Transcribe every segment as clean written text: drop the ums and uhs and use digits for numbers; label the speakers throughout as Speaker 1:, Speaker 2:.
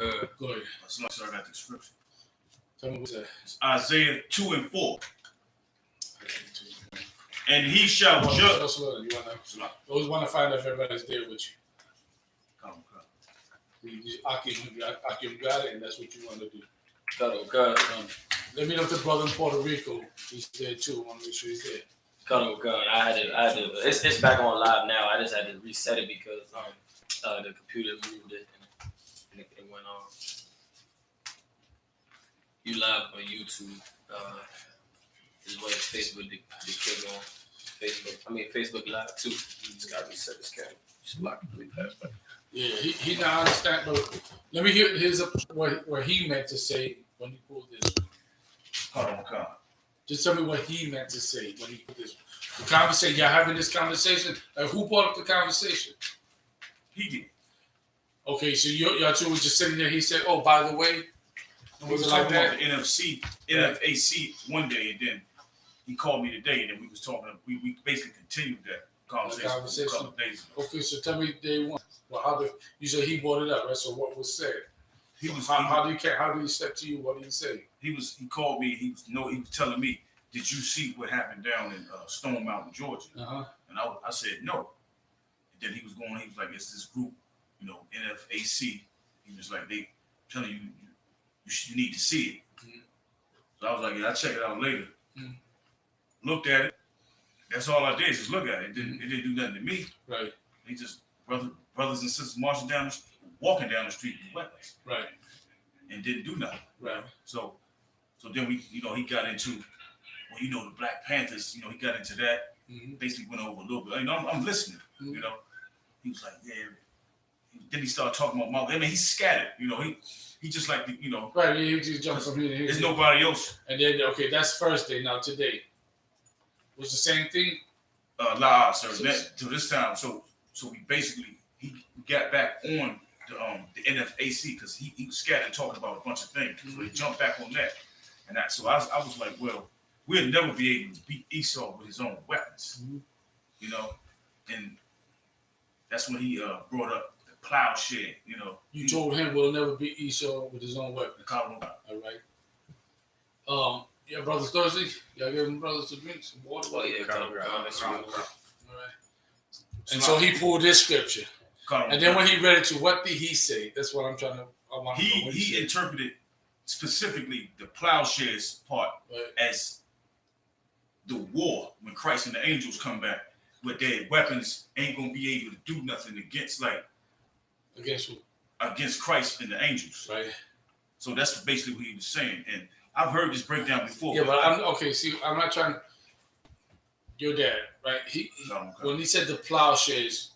Speaker 1: Good.
Speaker 2: Go ahead.
Speaker 3: So I got the scripture.
Speaker 2: Tell me what's that.
Speaker 3: It's Isaiah 2 and 4. And he shall judge.
Speaker 2: You always want to find out if everybody's there with you.
Speaker 3: Come.
Speaker 2: I got it, and that's what you want to do.
Speaker 1: God.
Speaker 2: Let me know if the brother in Puerto Rico is there too. I want to make sure he's there.
Speaker 1: God. I had to. It's back on live now. I just had to reset it because the computer moved it and it went on. You live on YouTube. Is what Facebook the kid on Facebook Live too. Just gotta reset this camera. Just lock it past back.
Speaker 2: Yeah, he not understand. But let me hear what he meant to say when he pulled this.
Speaker 3: Come.
Speaker 2: Just tell me what he meant to say when he put this. The conversation, y'all having this conversation. Like, who brought up the conversation?
Speaker 3: He did.
Speaker 2: Okay, so y'all two was just sitting there. He said, "Oh, by the way,"
Speaker 3: we was talking about the NFAC one day, and then he called me today, and then we was talking. We basically continued that conversation a couple of days ago.
Speaker 2: Okay, so tell me day one. Well, you said he brought it up, right? So what was said? How do you step to you? What did he say? He
Speaker 3: called me. He was telling me, "Did you see what happened down in Stone Mountain, Georgia?"
Speaker 2: Uh-huh.
Speaker 3: And I said no. And then he was like, "It's this group, NFAC." He was like, "They telling you you need to see it." Mm-hmm. So I was like, "Yeah, I'll check it out later." Mm-hmm. Looked at it. That's all I did, just look at it. It didn't do nothing to me.
Speaker 2: Right.
Speaker 3: They just brothers and sisters walking down the street with weapons.
Speaker 2: Right.
Speaker 3: And didn't do nothing.
Speaker 2: Right.
Speaker 3: So then he got into, the Black Panthers, he got into that. Mm-hmm. Basically went over a little bit. I'm listening, mm-hmm. He was like, yeah. Then he started talking about he's scattered, he just like,
Speaker 2: Right, he just jumped from here.
Speaker 3: There's nobody else.
Speaker 2: And then, okay, that's first day. Now today. Was the same thing?
Speaker 3: To this time. So he got back on the NFAC because he was scattered talking about a bunch of things. Mm-hmm. So he jumped back on that. And I was like, well, we'll never be able to beat Esau with his own weapons. Mm-hmm. And that's when he brought up the plowshare,
Speaker 2: You told him we'll never beat Esau with his own weapons. All right. Yeah, brothers Thursday. Y'all give them brothers to drink some water.
Speaker 1: Oh yeah, all right.
Speaker 2: And so he pulled this scripture. And then when he read it to, what did he say? That's what I want to know.
Speaker 3: He interpreted specifically the plowshares part as the war when Christ and the angels come back, with their weapons ain't gonna be able to do nothing against
Speaker 2: who?
Speaker 3: Against Christ and the angels.
Speaker 2: Right.
Speaker 3: So that's basically what he was saying. And I've heard this breakdown before.
Speaker 2: Yeah, but I'm not trying. Your dad, right? When he said the plowshares,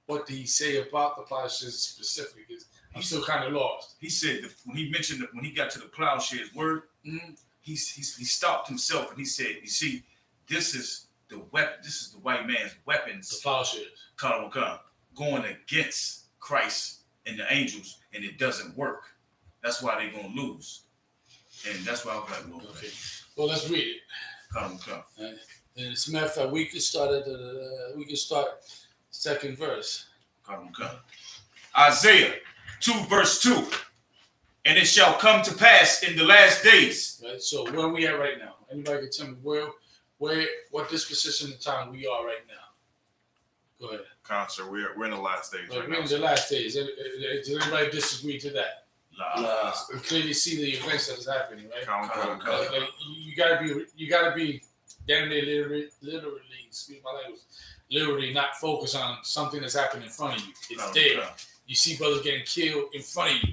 Speaker 2: what did he say about the plowshares specifically? I'm still kind of lost.
Speaker 3: He said when he mentioned that when he got to the plowshares word, mm-hmm. he stopped himself and he said, "You see, this is the weapon. This is the white man's weapons.
Speaker 2: The plowshares,
Speaker 3: going against Christ and the angels, and it doesn't work. That's why they're gonna lose." And that's why I was like,
Speaker 2: okay. Well, let's read it.
Speaker 3: Come.
Speaker 2: And as a matter of fact, we can start second verse.
Speaker 3: Come. Isaiah 2 verse 2. And it shall come to pass in the last days.
Speaker 2: Right. So where are we at right now? Anybody can tell me what disposition of time we are right now? Go ahead.
Speaker 4: Concert. We're in the last days.
Speaker 2: We're in the last days. Does anybody disagree to that? We clearly see the events that is happening, right? You gotta be damn near literally, excuse my language, literally not focus on something that's happening in front of you. It's there. You see brothers getting killed in front of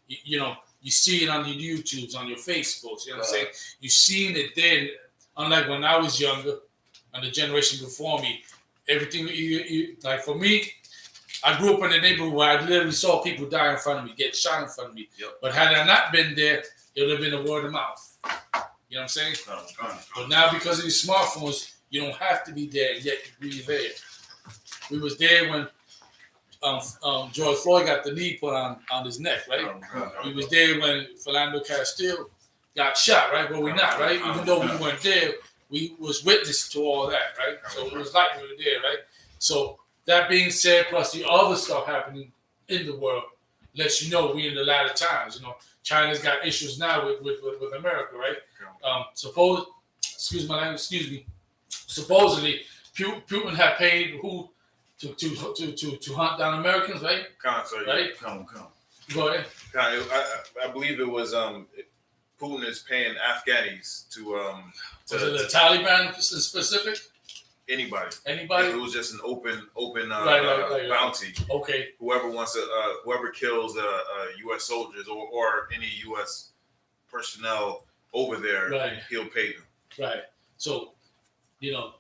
Speaker 2: you. You see it on your YouTubes, on your Facebooks. You know what I'm saying? You seen it then. Unlike when I was younger, and the generation before me, everything like for me. I grew up in a neighborhood where I literally saw people die in front of me, get shot in front of me. Yep. But had I not been there, it would have been a word of mouth. You know what I'm saying? But now because of these smartphones, you don't have to be there, and yet you're there. We was there when George Floyd got the knee put on his neck, right? We was there when Philando Castile got shot, right? But we're not, right? Even though we weren't there, we was witness to all that, right? So it was like we were there, right? So that being said, plus the other stuff happening in the world, lets you know we in the latter times. You know, China's got issues now with America, right? Excuse me. Supposedly, Putin had paid who to hunt down Americans, right? Right?
Speaker 3: Come.
Speaker 2: Go ahead.
Speaker 4: I believe it was Putin is paying Afghanis to
Speaker 2: Was it the Taliban specific?
Speaker 4: Anybody.
Speaker 2: Anybody?
Speaker 4: It was just an open
Speaker 2: Right.
Speaker 4: bounty.
Speaker 2: Okay.
Speaker 4: Whoever wants to, whoever kills U.S. soldiers or any U.S. personnel over there,
Speaker 2: Right.
Speaker 4: he'll pay them.
Speaker 2: Right. So, you know,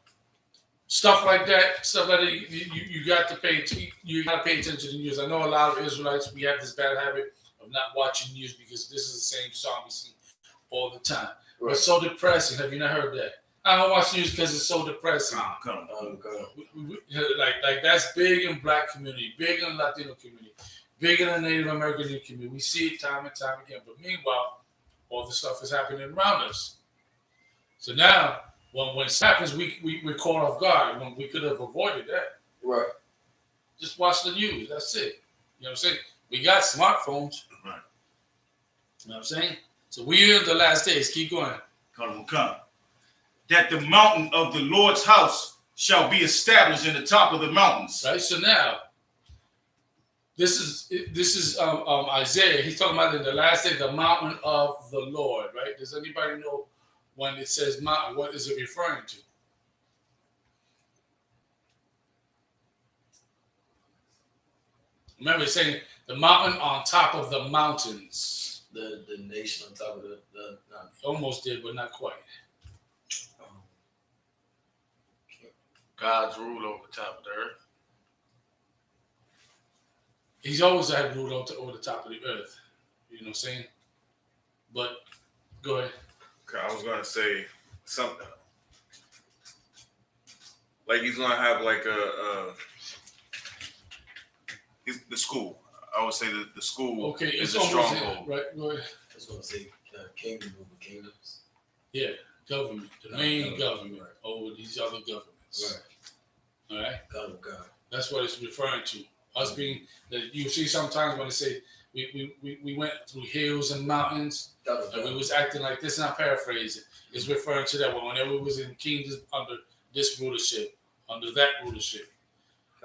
Speaker 2: stuff like that, you got to pay. You got to pay attention to the news. I know a lot of Israelites, we have this bad habit of not watching news because this is the same song we see all the time. Right. It's so depressing. Have you not heard that? I don't watch news because it's so depressing.
Speaker 3: Come.
Speaker 2: Like that's big in Black community, big in Latino community, big in the Native American community. We see it time and time again. But meanwhile, all the stuff is happening around us. So now, when it happens, we're caught off guard when we could have avoided that.
Speaker 1: Right.
Speaker 2: Just watch the news. That's it. You know what I'm saying? We got smartphones.
Speaker 3: Right.
Speaker 2: You know what I'm saying? So we're in the last days. Keep going.
Speaker 3: Come. That the mountain of the Lord's house shall be established in the top of the mountains.
Speaker 2: Right. So now, this is Isaiah. He's talking about in the last day, the mountain of the Lord. Right. Does anybody know when it says mountain, what is it referring to? Remember, it's saying the mountain on top of the mountains.
Speaker 1: The nation on top of the
Speaker 2: Almost did, but not quite.
Speaker 5: God's rule over the top of the earth.
Speaker 2: He's always had rule over the top of the earth. You know what I'm saying? But go ahead.
Speaker 4: Okay, I was gonna say something like he's gonna have like the school. I would say the school.
Speaker 2: Okay,
Speaker 4: is
Speaker 2: it's
Speaker 4: a
Speaker 2: almost
Speaker 4: stronghold.
Speaker 2: right. Go ahead.
Speaker 1: I was going to say kingdom over kingdoms.
Speaker 2: Yeah, government, the main government over these other governments.
Speaker 1: Right.
Speaker 2: All right.
Speaker 1: God.
Speaker 2: That's what it's referring to. Us being that you see sometimes when they say we went through hills and mountains and we was acting like this, and I paraphrase it. It's referring to that whenever we was in kingdoms under this rulership, under that rulership.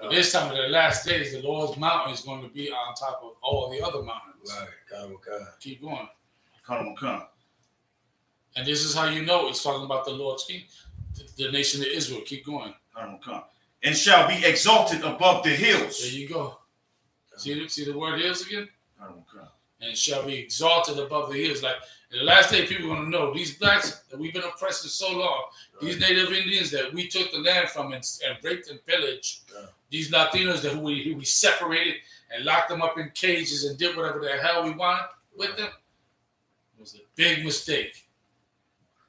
Speaker 2: But this time in the last days, the Lord's mountain is going to be on top of all the other mountains.
Speaker 1: Right. God.
Speaker 2: Keep going.
Speaker 3: Come.
Speaker 2: And this is how you know it's talking about the Lord's king, the nation of Israel. Keep going.
Speaker 3: Come. And shall be exalted above the hills.
Speaker 2: There you go. See the word hills again?
Speaker 3: Come.
Speaker 2: And shall be exalted above the hills. Like in the last day, people are going to know these blacks that we've been oppressed for so long, these Native Indians that we took the land from and raped and pillaged, these Latinos that who we separated and locked them up in cages and did whatever the hell we wanted with them. It was a big mistake.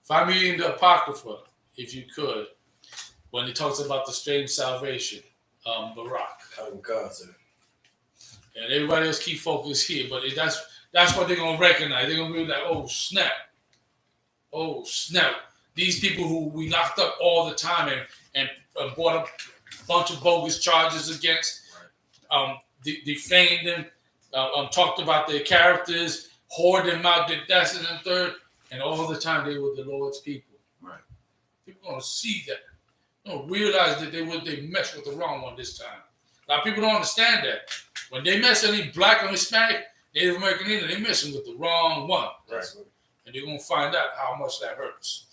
Speaker 2: Find me in the Apocrypha, if you could, when it talks about the strange salvation, Barak.
Speaker 1: God, sir.
Speaker 2: And everybody else keep focus here, but that's what they're gonna recognize. They're gonna be like, oh snap. These people who we locked up all the time and brought up a bunch of bogus charges against, defamed them, talked about their characters, whored them out, did that and the third, and all the time they were the Lord's people.
Speaker 3: Right.
Speaker 2: People gonna see that. They don't realize that they messed with the wrong one this time. A lot of people don't understand that. When they mess any black or Hispanic, Native American Indian, they messing with the wrong one.
Speaker 1: Right.
Speaker 2: And they're gonna find out how much that hurts.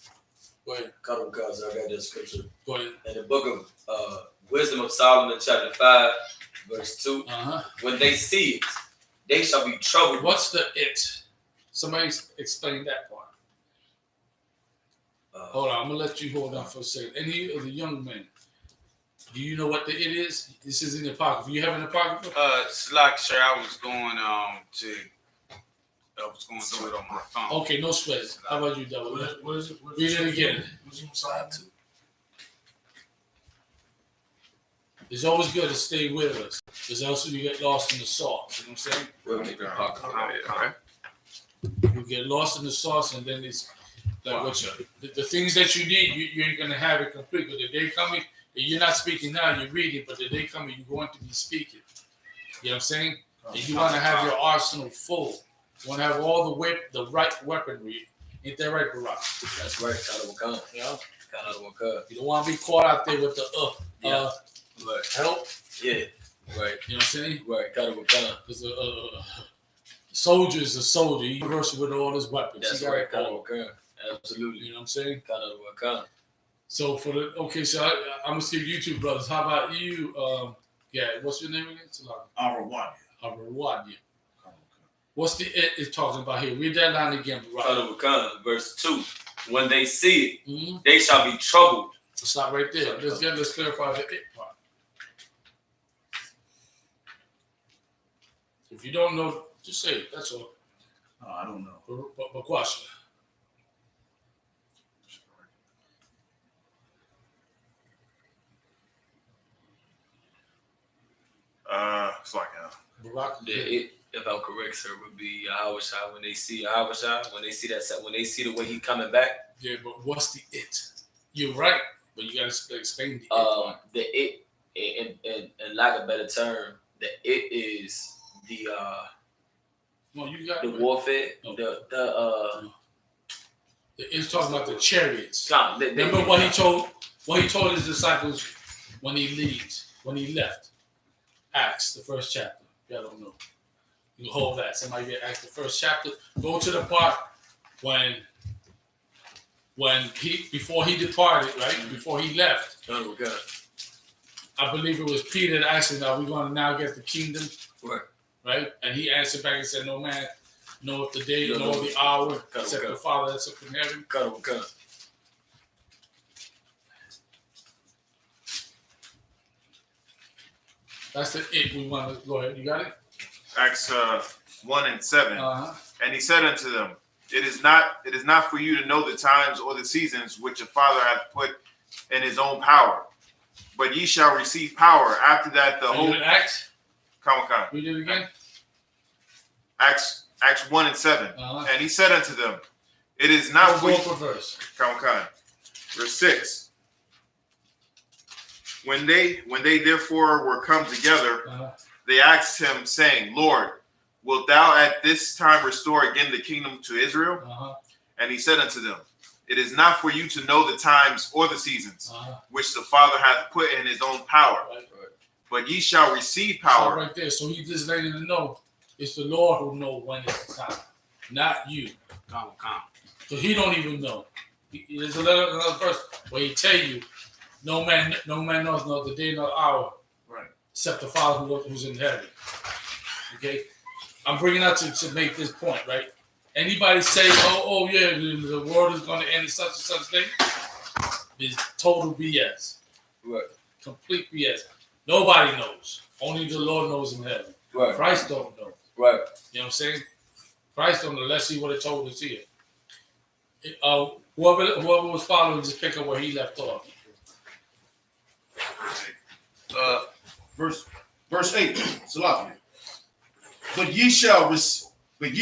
Speaker 2: Go ahead.
Speaker 1: God, sir. I got this scripture.
Speaker 2: Go ahead.
Speaker 1: In the book of Wisdom of Solomon, chapter 5, verse 2. When they see it, they shall be troubled.
Speaker 2: What's the it? Somebody explain that part. Hold on, I'm gonna let you hold on for a second. Any of the young men, do you know what the it is? This is in the Apocrypha. You have an Apocrypha?
Speaker 5: Slack, sir. I was going to it on my phone.
Speaker 2: Okay, no sweat. How about you, Double? What is it? Read it again. It's always good to stay with us, because else you get lost in the sauce. You know what I'm saying?
Speaker 1: We'll make it Apocrypha.
Speaker 2: You get lost in the sauce, and then it's like the things that you need, you ain't gonna have it complete. But the day coming, you're not speaking now, you're reading, but the day coming, you're going to be speaking. You know what I'm saying? And you want to have your arsenal full. You want to have all the right weaponry. Ain't that right, Barack?
Speaker 1: That's right. Kadawakan.
Speaker 2: Yeah.
Speaker 1: Kadawakan.
Speaker 2: You don't want to be caught out there with the
Speaker 1: Right.
Speaker 2: help.
Speaker 1: Yeah. Right.
Speaker 2: You know what I'm saying?
Speaker 1: Right. Kadawakan.
Speaker 2: Because soldier is a soldier. He versed with all his weapons.
Speaker 1: That's
Speaker 2: He got
Speaker 1: right.
Speaker 2: it all.
Speaker 1: Kadawakan. Absolutely.
Speaker 2: You know what I'm saying?
Speaker 1: Kadawakan.
Speaker 2: So so I'm gonna skip you two brothers. How about you? What's your name again? Arawadia. What's the it talking about here? Read that line again, Barack.
Speaker 1: Kadawakan. Verse 2. When they see it,
Speaker 2: Mm-hmm.
Speaker 1: they shall be troubled.
Speaker 2: Stop right there. Let's clarify the it part. If you don't know, just say it. That's all.
Speaker 3: Oh, I don't know.
Speaker 2: But question.
Speaker 4: It's like
Speaker 2: Barack.
Speaker 1: If I'm correct, sir, would be Yahawashah. When they see Yahawashah, when they see the way he coming back.
Speaker 2: Yeah, but what's the it? You're right, but you gotta explain the it part.
Speaker 1: The it, in lack of a better term, the it is the
Speaker 2: No, you got
Speaker 1: the
Speaker 2: it.
Speaker 1: warfare,
Speaker 2: It's talking about the chariots.
Speaker 1: They
Speaker 2: Remember what he told his disciples when he left. Acts, the first chapter. Y'all don't know. You hold that. Somebody get Acts, the first chapter. Go to the part when before he departed, right? Before he left.
Speaker 1: Oh God.
Speaker 2: I believe it was Peter that asked him, "Are we going to now get the kingdom?"
Speaker 1: Right.
Speaker 2: Right? And he answered back and said, "No man knoweth the day nor the hour except the Father that's up in heaven."
Speaker 1: God.
Speaker 2: That's the it we want to go ahead. You got it?
Speaker 4: Acts 1 and 7.
Speaker 2: Uh-huh.
Speaker 4: And he said unto them, It is not for you to know the times or the seasons which the Father hath put in his own power, but ye shall receive power. After that, the whole
Speaker 2: Acts.
Speaker 4: Come.
Speaker 2: Read it again.
Speaker 4: Acts 1 and 7.
Speaker 2: Uh-huh.
Speaker 4: And he said unto them, It is not for you.
Speaker 2: Verse.
Speaker 4: Come. Verse 6. When they therefore were come together,
Speaker 2: Uh-huh.
Speaker 4: they asked him, saying, Lord, wilt thou at this time restore again the kingdom to Israel?
Speaker 2: Uh-huh.
Speaker 4: And he said unto them, It is not for you to know the times or the seasons
Speaker 2: Uh-huh.
Speaker 4: which the Father hath put in his own power,
Speaker 2: Right.
Speaker 4: but ye shall receive
Speaker 2: So
Speaker 4: power.
Speaker 2: right there. So he just letting them know it's the Lord who knows when it's the time, not you.
Speaker 5: Come.
Speaker 2: So he don't even know. There's another verse where he tell you, no man knows not the day nor the hour,
Speaker 3: Right.
Speaker 2: except the Father who's in heaven. Okay, I'm bringing that to make this point, right? Anybody say, oh yeah, the world is going to end in such and such thing, is total BS.
Speaker 1: Right.
Speaker 2: Complete BS. Nobody knows. Only the Lord knows in heaven.
Speaker 1: Right.
Speaker 2: Christ don't know.
Speaker 1: Right.
Speaker 2: You know what I'm saying? Christ don't know. Let's see what it told us here. Whoever was following, just pick up where he left off.
Speaker 3: Verse 8. Salafi. But ye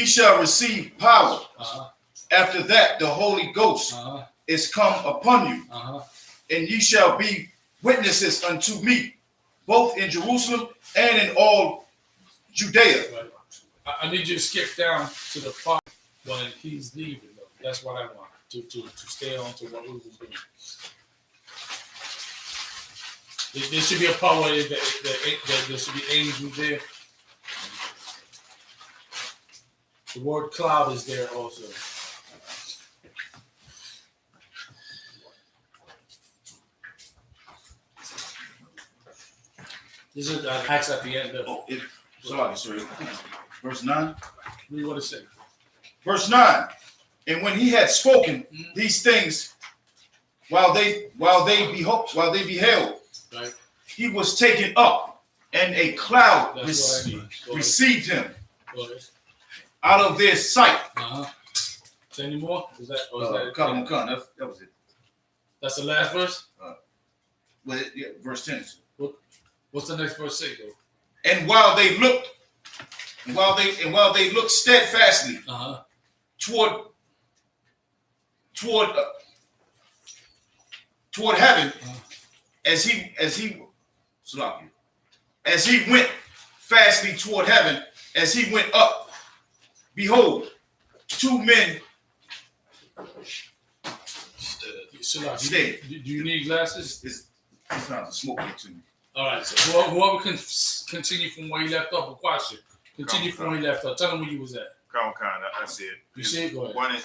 Speaker 3: shall receive power.
Speaker 2: Uh-huh.
Speaker 3: After that, the Holy Ghost
Speaker 2: Uh-huh.
Speaker 3: is come upon you,
Speaker 2: Uh-huh.
Speaker 3: and ye shall be witnesses unto me, both in Jerusalem and in all Judea.
Speaker 2: Right. I need you to skip down to the part when he's leaving. Though. That's what I want to stay on to what we were doing. There should be a part where there should be angels there. The word cloud is there also. This is Acts at the end of.
Speaker 3: Sorry. Verse 9.
Speaker 2: Read what it says.
Speaker 3: Verse 9. And when he had spoken these things, while they beheld,
Speaker 2: Right.
Speaker 3: he was taken up, and a cloud
Speaker 2: That's what I need. Go ahead.
Speaker 3: received him
Speaker 2: Go ahead.
Speaker 3: out of their sight.
Speaker 2: Uh-huh. Is there any more? Is that
Speaker 3: Come. That was it.
Speaker 2: That's the last verse?
Speaker 3: Verse 10.
Speaker 2: What's the next verse say, though?
Speaker 3: And while they looked steadfastly toward heaven, as he went fastly toward heaven, as he went up, behold, two men
Speaker 2: stood. Do you need glasses?
Speaker 3: He's not the smoke it to me.
Speaker 2: All right. So whoever can continue from where he left off, a question. Continue from where he left off. Tell him where you was at.
Speaker 4: Come, I see it.
Speaker 2: You see it? Go ahead.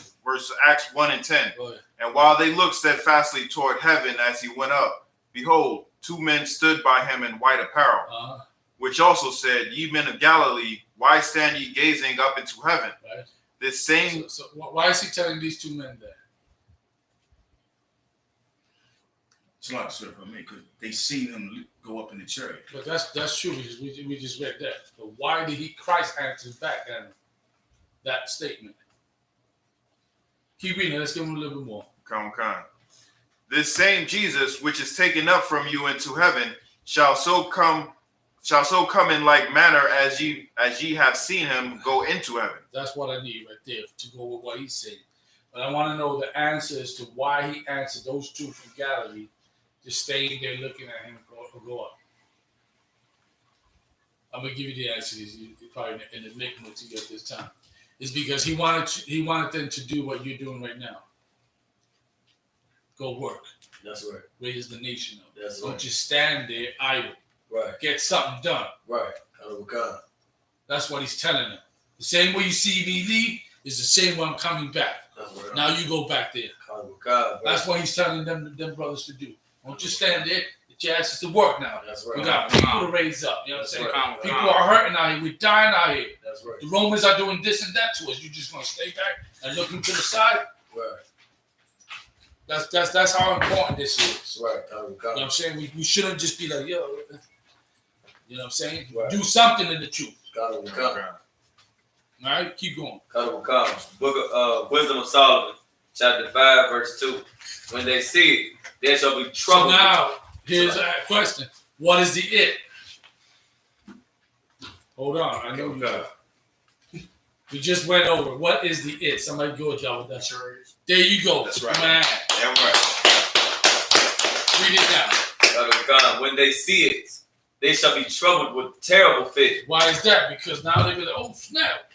Speaker 4: Acts 1 and 10.
Speaker 2: Go ahead.
Speaker 4: And while they looked steadfastly toward heaven as he went up, behold, two men stood by him in white apparel, which also said, Ye men of Galilee, why stand ye gazing up into heaven?
Speaker 2: Right.
Speaker 4: This same.
Speaker 2: So why is he telling these two men that?
Speaker 3: It's a lot, sir, for me, because they seen him go up in the chariot.
Speaker 2: But that's true because we just read that. But why did Christ answer back at that statement? Keep reading. Let's give him a little bit more.
Speaker 4: Come. This same Jesus, which is taken up from you into heaven, shall so come in like manner as ye have seen him go into heaven.
Speaker 2: That's what I need right there to go with what he said. But I want to know the answer as to why he answered those two from Galilee just staying there looking at him go up. I'm gonna give you the answer. It's probably an enigma to you at this time. It's because he wanted them to do what you're doing right now. Go work.
Speaker 1: That's right.
Speaker 2: Raise the nation up.
Speaker 1: That's
Speaker 2: Don't
Speaker 1: right.
Speaker 2: just stand there idle.
Speaker 1: Right.
Speaker 2: Get something done.
Speaker 1: Right.
Speaker 2: That's what he's telling them. The same way you see me leave is the same way I'm coming back.
Speaker 1: That's right.
Speaker 2: Now you go back there. That's what he's telling them brothers to do. Don't just stand there. Get your asses to work now.
Speaker 1: That's right.
Speaker 2: We got people to raise up. You know what I'm saying?
Speaker 1: Right.
Speaker 2: People are hurting out here. We're dying out here.
Speaker 1: That's right.
Speaker 2: The Romans are doing this and that to us. You just gonna stay back and looking to the side?
Speaker 1: Right.
Speaker 2: That's how important this is.
Speaker 1: Right.
Speaker 2: You know what I'm saying? We shouldn't just be like, yo. You know what I'm saying?
Speaker 1: Right.
Speaker 2: Do something in the truth.
Speaker 1: All
Speaker 2: right, keep going.
Speaker 6: Book of Wisdom of Solomon, chapter 5, verse 2. When they see it, there shall be trouble.
Speaker 2: So now, here's a question. What is the it? Hold on. I know you. We just went over. What is the it? Somebody go with y'all with that.
Speaker 5: Sure is.
Speaker 2: There you go.
Speaker 3: That's right.
Speaker 2: Man.
Speaker 3: Yeah, right.
Speaker 2: Read it down.
Speaker 6: When they see it, they shall be troubled with terrible fear.
Speaker 2: Why is that? Because now they're like, oh, snap.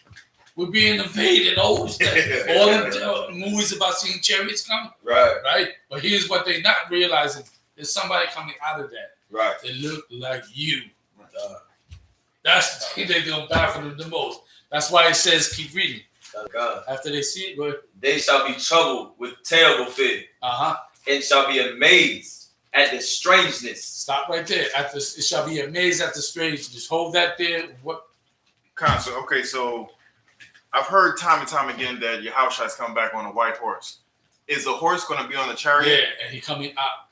Speaker 2: We're being invaded. Oh, snap. All the movies about seeing chariots come. Right? But here's what they're not realizing. There's somebody coming out of that.
Speaker 3: Right.
Speaker 2: They look like you. That's the thing they're going to baffle them the most. That's why it says, keep reading. After they see it, go ahead.
Speaker 6: They shall be troubled with terrible fear. And shall be amazed at the strangeness.
Speaker 2: Stop right there. It shall be amazed at the strangeness. Hold that there. What?
Speaker 4: So I've heard time and time again that Yahushua is coming back on a white horse. Is the horse going to be on the chariot?
Speaker 2: Yeah, and he coming
Speaker 4: out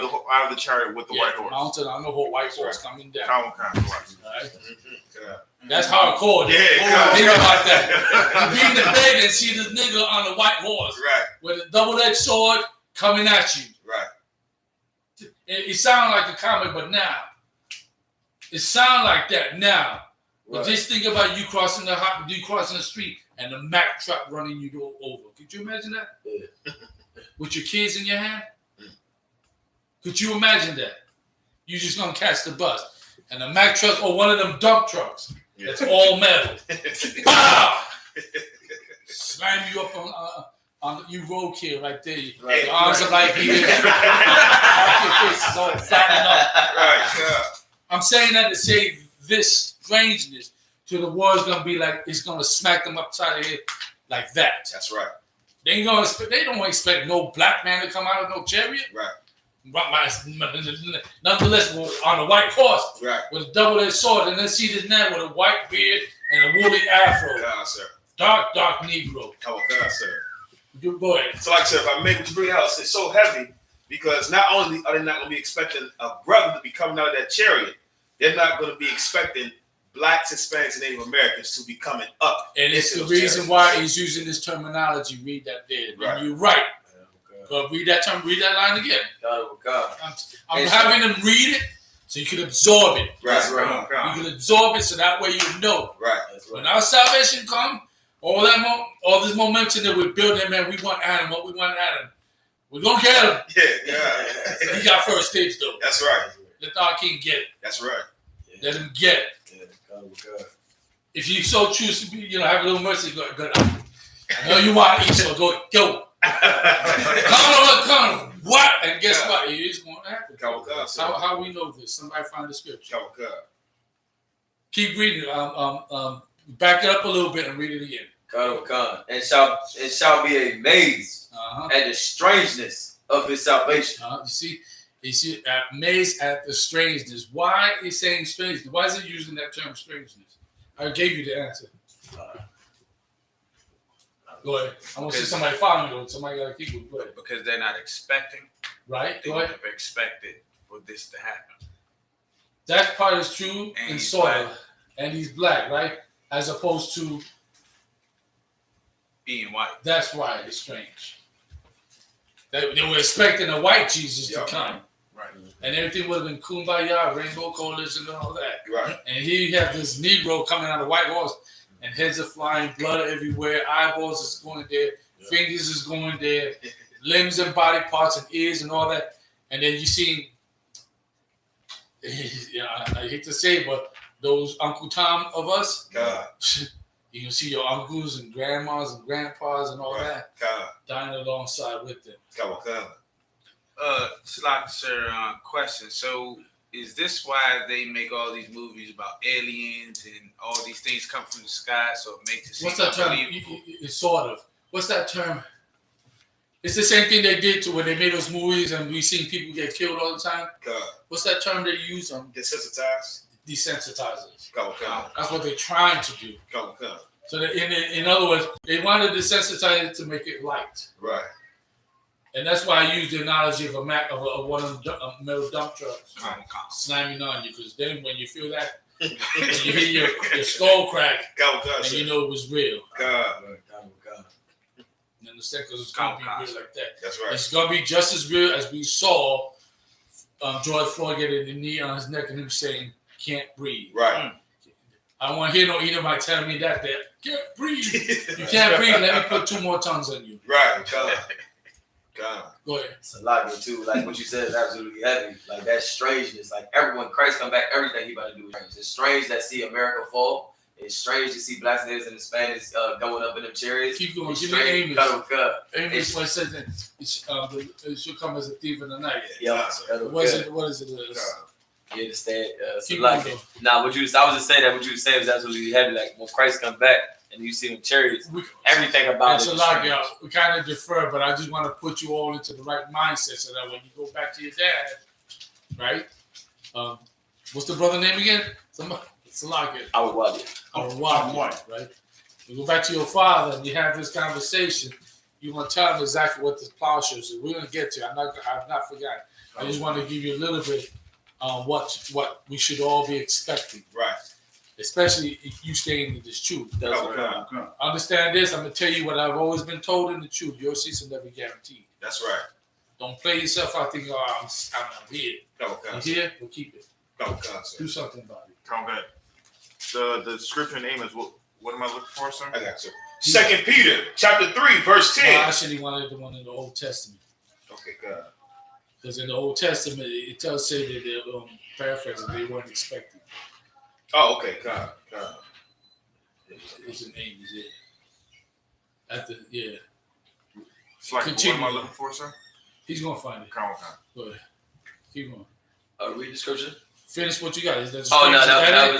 Speaker 4: of the chariot with the white horse.
Speaker 2: Mounted on the white horse coming down.
Speaker 4: Right.
Speaker 2: That's hardcore.
Speaker 4: Yeah,
Speaker 2: think about that. You be in the bed and see this nigga on a white horse,
Speaker 3: Right.
Speaker 2: with a double-edged sword coming at you.
Speaker 3: Right.
Speaker 2: It sounds like a comic, but now it sounds like that now. But just think about you crossing the street and the Mack truck running you over. Could you imagine that?
Speaker 1: Yeah.
Speaker 2: With your kids in your hand? Could you imagine that? You just gonna catch the bus. And the Mack truck or one of them dump trucks that's all metal. Pow! Slam you up on you roadkill right there.
Speaker 1: Right.
Speaker 2: Your arms are like here. Your face is all flattened up.
Speaker 3: Right. Yeah.
Speaker 2: I'm saying that to say this strangeness to the world's gonna be like it's gonna smack them upside the head like that.
Speaker 3: That's right.
Speaker 2: They don't expect no black man to come out of no chariot.
Speaker 3: Right.
Speaker 2: Nonetheless, on a white horse,
Speaker 3: Right.
Speaker 2: with a double-edged sword, and then see this man with a white beard and a woolly afro,
Speaker 3: God, sir.
Speaker 2: dark Negro.
Speaker 3: Oh, God, sir.
Speaker 2: Good boy.
Speaker 7: So, like I said, if I make what you bring out, it's so heavy because not only are they not going to be expecting a brother to be coming out of that chariot, they're not going to be expecting blacks, Hispanics, and Native Americans to be coming up.
Speaker 2: And it's the reason why he's using this terminology. Read that there.
Speaker 3: Right.
Speaker 2: And you're right. But read that line again.
Speaker 1: God.
Speaker 2: I'm having them read it so you can absorb it.
Speaker 3: Right.
Speaker 2: You can absorb it so that way you know.
Speaker 3: Right.
Speaker 2: When our salvation comes, all this momentum that we're building, man, we want Adam. We're going to get him.
Speaker 3: Yeah.
Speaker 2: He got first tapes, though.
Speaker 3: That's right.
Speaker 2: Let our king get it.
Speaker 3: That's right.
Speaker 2: Let him get it.
Speaker 1: Yeah, God.
Speaker 2: if you so choose to be, have a little mercy, go. I know you want to eat, so go. Come. What? And guess what? It is going to happen. How we know this? Somebody find the scripture. Keep reading. Back it up a little bit and read it again.
Speaker 6: And shall be amazed at the strangeness of his salvation.
Speaker 2: You see, amazed at the strangeness. Why is saying strangeness? Why is it using that term strangeness? I gave you the answer. Go ahead. I want to see somebody following you. Somebody got to keep it. Go ahead.
Speaker 5: Because they're not expecting.
Speaker 2: Right.
Speaker 5: They
Speaker 2: Go ahead.
Speaker 5: never expected for this to happen.
Speaker 2: That part is true
Speaker 5: And
Speaker 2: in
Speaker 5: he's
Speaker 2: sort
Speaker 5: black.
Speaker 2: of. And he's black, right? As opposed to
Speaker 5: Being white.
Speaker 2: that's why it's strange. They were expecting a white Jesus to come.
Speaker 5: Right.
Speaker 2: And everything would have been kumbaya, rainbow coalition, and all that.
Speaker 7: Right.
Speaker 2: And here you have this Negro coming on a white horse, and heads are flying, blood everywhere, eyeballs is going there, fingers is going there, limbs and body parts and ears and all that. And then you see, I hate to say it, but those Uncle Tom of us, you can see your uncles and grandmas and grandpas and all that dying alongside with them.
Speaker 5: Sir, question. So, is this why they make all these movies about aliens and all these things come from the sky? So it makes it seem
Speaker 2: What's that term? It's sort of. What's that term? It's the same thing they did to when they made those movies and we seen people get killed all the time. What's that term they use?
Speaker 7: Desensitized.
Speaker 2: Desensitizers.
Speaker 7: Come.
Speaker 2: That's what they're trying to do. So that in other words, they wanted to desensitize it to make it light.
Speaker 7: Right.
Speaker 2: And that's why I use the analogy of one of them metal dump trucks slamming on you, because then when you feel that, when you hear your skull crack, and you know it was real. You understand? Because it's going to be real like that.
Speaker 7: That's right.
Speaker 2: It's going to be just as real as we saw George Floyd getting the knee on his neck and him saying, "Can't breathe."
Speaker 7: Right.
Speaker 2: I don't want to hear no Edomite telling me that can't breathe. You can't breathe. Let me put 2 more tons on you.
Speaker 7: Right.
Speaker 2: Go ahead.
Speaker 6: It's a lot too. Like what you said is absolutely heavy. Like that strangeness. Like everyone, Christ come back, everything he about to do is strange. It's strange that see America fall. It's strange to see blacks and Hispanics going up in them chariots.
Speaker 2: Keep going.
Speaker 6: It's
Speaker 2: Give me
Speaker 6: strange.
Speaker 2: Amos. Amos what said that it should come as a thief in the night.
Speaker 6: Yeah.
Speaker 2: What is it?
Speaker 6: You understand?
Speaker 2: Keep
Speaker 6: like,
Speaker 2: going.
Speaker 6: I was just saying that what you were saying was absolutely heavy. Like when Christ comes back and you see them chariots, everything about
Speaker 2: it's
Speaker 6: it.
Speaker 2: It's a lot, y'all. We kind of defer, but I just want to put you all into the right mindset so that when you go back to your dad, right? What's the brother name again? It's a lot.
Speaker 6: Our Wadi,
Speaker 2: right? You go back to your father and you have this conversation. You want to tell him exactly what this plowshare is. We're gonna get to. I've not forgotten. I just want to give you a little bit what we should all be expecting.
Speaker 7: Right.
Speaker 2: Especially if you staying in this truth. Understand this. I'm gonna tell you what I've always been told in the truth. Your seats are never guaranteed.
Speaker 7: That's right.
Speaker 2: Don't play yourself out thinking, I'm here. You here? We'll keep it. Do something about it.
Speaker 4: Come good. The scripture name is what am I looking for, sir?
Speaker 7: I got you. 2 Peter chapter 3, verse 10.
Speaker 2: No, I actually wanted the one in the Old Testament.
Speaker 7: Okay, good.
Speaker 2: Because in the Old Testament, it does say that they're paraphrasing, they weren't expecting.
Speaker 7: Oh, okay, God.
Speaker 2: It's an name, is it?
Speaker 4: It's like,
Speaker 2: Continue.
Speaker 4: what am I looking for, sir?
Speaker 2: He's going to find it.
Speaker 4: Come.
Speaker 2: Go ahead. Keep going.
Speaker 6: read the scripture.
Speaker 2: Finish what you got. Is that